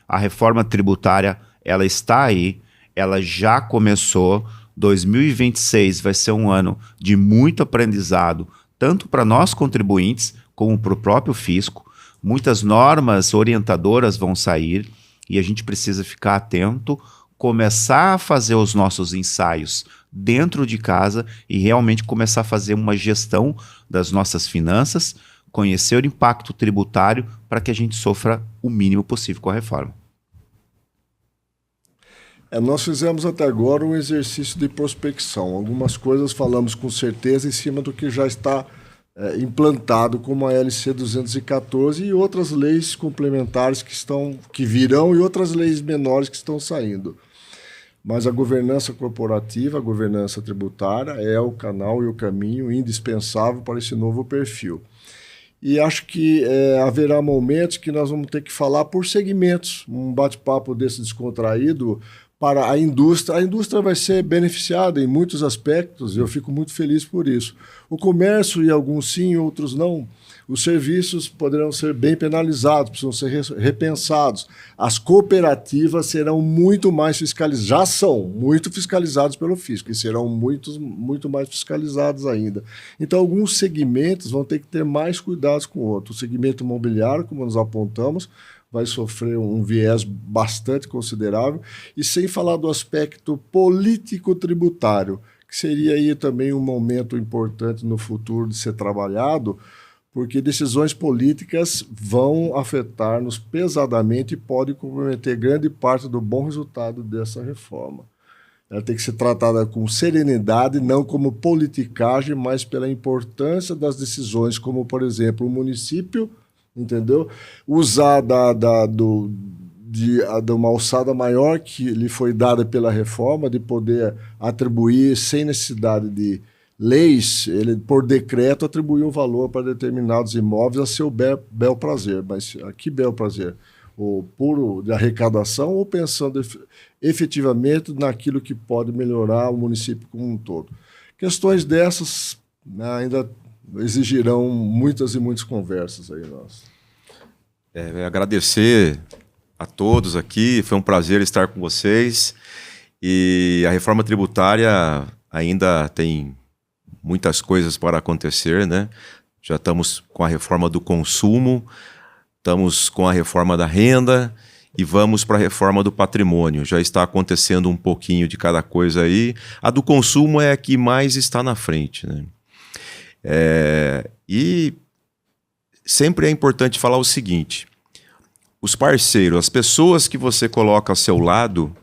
A reforma tributária, ela está aí, ela já começou. 2026 vai ser um ano de muito aprendizado, tanto para nós contribuintes como para o próprio fisco. Muitas normas orientadoras vão sair e a gente precisa ficar atento, começar a fazer os nossos ensaios dentro de casa e realmente começar a fazer uma gestão das nossas finanças, conhecer o impacto tributário para que a gente sofra o mínimo possível com a reforma. Nós fizemos até agora um exercício de prospecção. Algumas coisas falamos com certeza em cima do que já está implantado, como a LC 214 e outras leis complementares que virão e outras leis menores que estão saindo. Mas a governança corporativa, a governança tributária é o canal e o caminho indispensável para esse novo perfil. E acho que haverá momentos que nós vamos ter que falar por segmentos, um bate-papo desse descontraído para a indústria. A indústria vai ser beneficiada em muitos aspectos e eu fico muito feliz por isso. O comércio, e alguns sim, outros não. Os serviços poderão ser bem penalizados, precisam ser repensados. As cooperativas serão muito mais fiscalizadas, já são muito fiscalizadas pelo fisco e serão muito mais fiscalizados ainda. Então, alguns segmentos vão ter que ter mais cuidados com outros. O segmento imobiliário, como nós apontamos, vai sofrer um viés bastante considerável, e sem falar do aspecto político-tributário, que seria aí também um momento importante no futuro de ser trabalhado, porque decisões políticas vão afetar-nos pesadamente e podem comprometer grande parte do bom resultado dessa reforma. Ela tem que ser tratada com serenidade, não como politicagem, mas pela importância das decisões, como, por exemplo, o município, entendeu? Usar de uma alçada maior que lhe foi dada pela reforma, de poder atribuir, sem necessidade de leis, ele, por decreto, atribuir um valor para determinados imóveis a seu bel prazer. Mas a que bel prazer? O puro de arrecadação ou pensando efetivamente naquilo que pode melhorar o município como um todo? Questões dessas, né, ainda exigirão muitas e muitas conversas aí nós. Agradecer a todos aqui, foi um prazer estar com vocês. E a reforma tributária ainda tem muitas coisas para acontecer, né? Já estamos com a reforma do consumo, estamos com a reforma da renda e vamos para a reforma do patrimônio. Já está acontecendo um pouquinho de cada coisa aí. A do consumo é a que mais está na frente, né? E sempre é importante falar o seguinte: os parceiros, as pessoas que você coloca ao seu lado,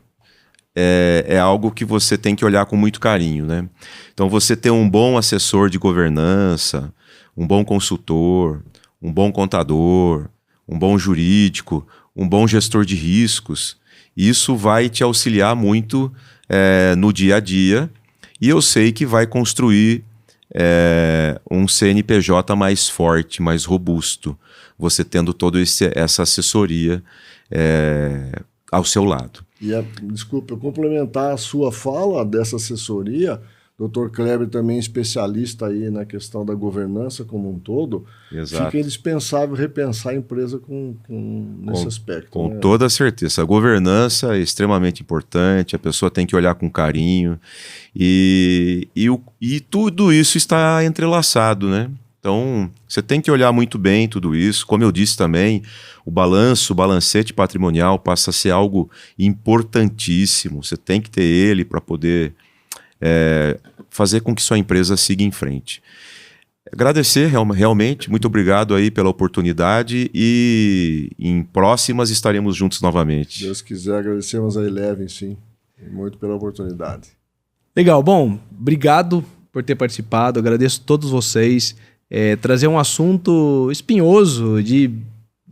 é algo que você tem que olhar com muito carinho, né? Então, você ter um bom assessor de governança, um bom consultor, um bom contador, um bom jurídico, um bom gestor de riscos, isso vai te auxiliar muito no dia a dia, e eu sei que vai construir um CNPJ mais forte, mais robusto, você tendo toda essa assessoria ao seu lado. E desculpa, eu complementar a sua fala dessa assessoria, Dr. Kleber também especialista aí na questão da governança como um todo. Exato. Fica indispensável repensar a empresa nesse aspecto. Com né? toda certeza. A governança é extremamente importante, a pessoa tem que olhar com carinho e tudo isso está entrelaçado, né? Então, você tem que olhar muito bem tudo isso. Como eu disse também, o balancete patrimonial passa a ser algo importantíssimo. Você tem que ter ele para poder fazer com que sua empresa siga em frente. Agradecer realmente, muito obrigado aí pela oportunidade e em próximas estaremos juntos novamente. Se Deus quiser, agradecemos a Eleven, sim, e muito pela oportunidade. Legal, bom, obrigado por ter participado, agradeço a todos vocês. Trazer um assunto espinhoso, de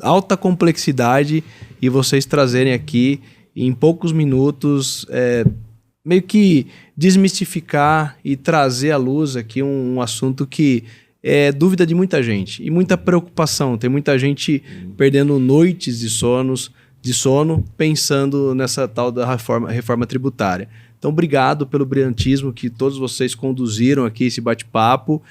alta complexidade, e vocês trazerem aqui em poucos minutos, meio que desmistificar e trazer à luz aqui um assunto que é dúvida de muita gente e muita preocupação. Tem muita gente perdendo noites de sono pensando nessa tal da reforma tributária. Então, obrigado pelo brilhantismo que todos vocês conduziram aqui esse bate-papo.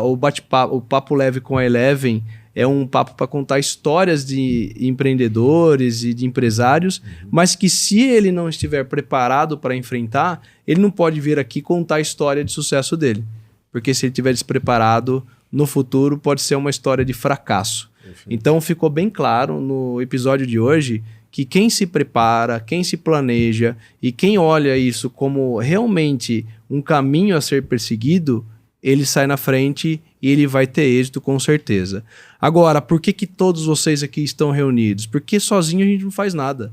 O Papo Leve com a Eleven é um papo para contar histórias de empreendedores e de empresários, mas que se ele não estiver preparado para enfrentar, ele não pode vir aqui contar a história de sucesso dele. Porque se ele estiver despreparado, no futuro pode ser uma história de fracasso. Então ficou bem claro no episódio de hoje que quem se prepara, quem se planeja e quem olha isso como realmente um caminho a ser perseguido, ele sai na frente e ele vai ter êxito com certeza. Agora, por que todos vocês aqui estão reunidos? Porque sozinho a gente não faz nada.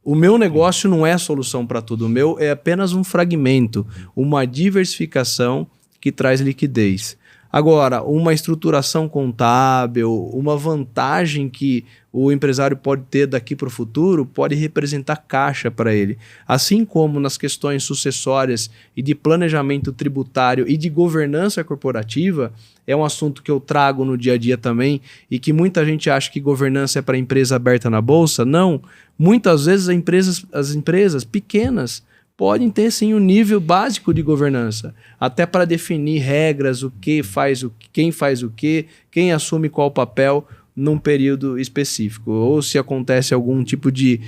O meu negócio não é a solução para tudo. O meu é apenas um fragmento, uma diversificação que traz liquidez. Agora, uma estruturação contábil, uma vantagem que o empresário pode ter daqui para o futuro, pode representar caixa para ele. Assim como nas questões sucessórias e de planejamento tributário e de governança corporativa, é um assunto que eu trago no dia a dia também, e que muita gente acha que governança é para empresa aberta na bolsa. Não. Muitas vezes as empresas pequenas podem ter sim um nível básico de governança, até para definir regras, quem faz o que, quem assume qual papel num período específico, ou se acontece algum tipo de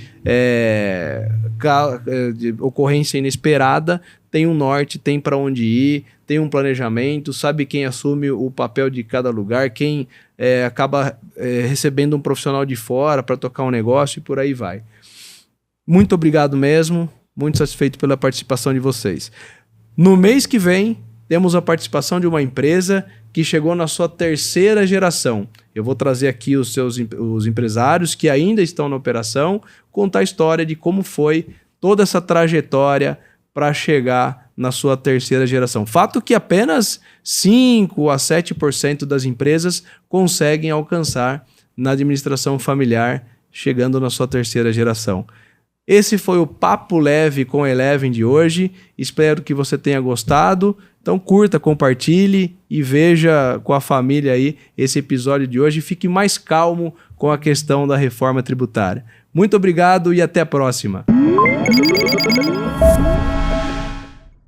ocorrência inesperada, tem um norte, tem para onde ir, tem um planejamento, sabe quem assume o papel de cada lugar, quem acaba recebendo um profissional de fora para tocar um negócio e por aí vai. Muito obrigado mesmo. Muito satisfeito pela participação de vocês. No mês que vem, temos a participação de uma empresa que chegou na sua 3ª geração. Eu vou trazer aqui os empresários que ainda estão na operação, contar a história de como foi toda essa trajetória para chegar na sua 3ª geração. Fato que apenas 5 a 7% das empresas conseguem alcançar na administração familiar, chegando na sua 3ª geração. Esse foi o Papo Leve com Eleven de hoje. Espero que você tenha gostado. Então curta, compartilhe e veja com a família aí esse episódio de hoje. Fique mais calmo com a questão da reforma tributária. Muito obrigado e até a próxima.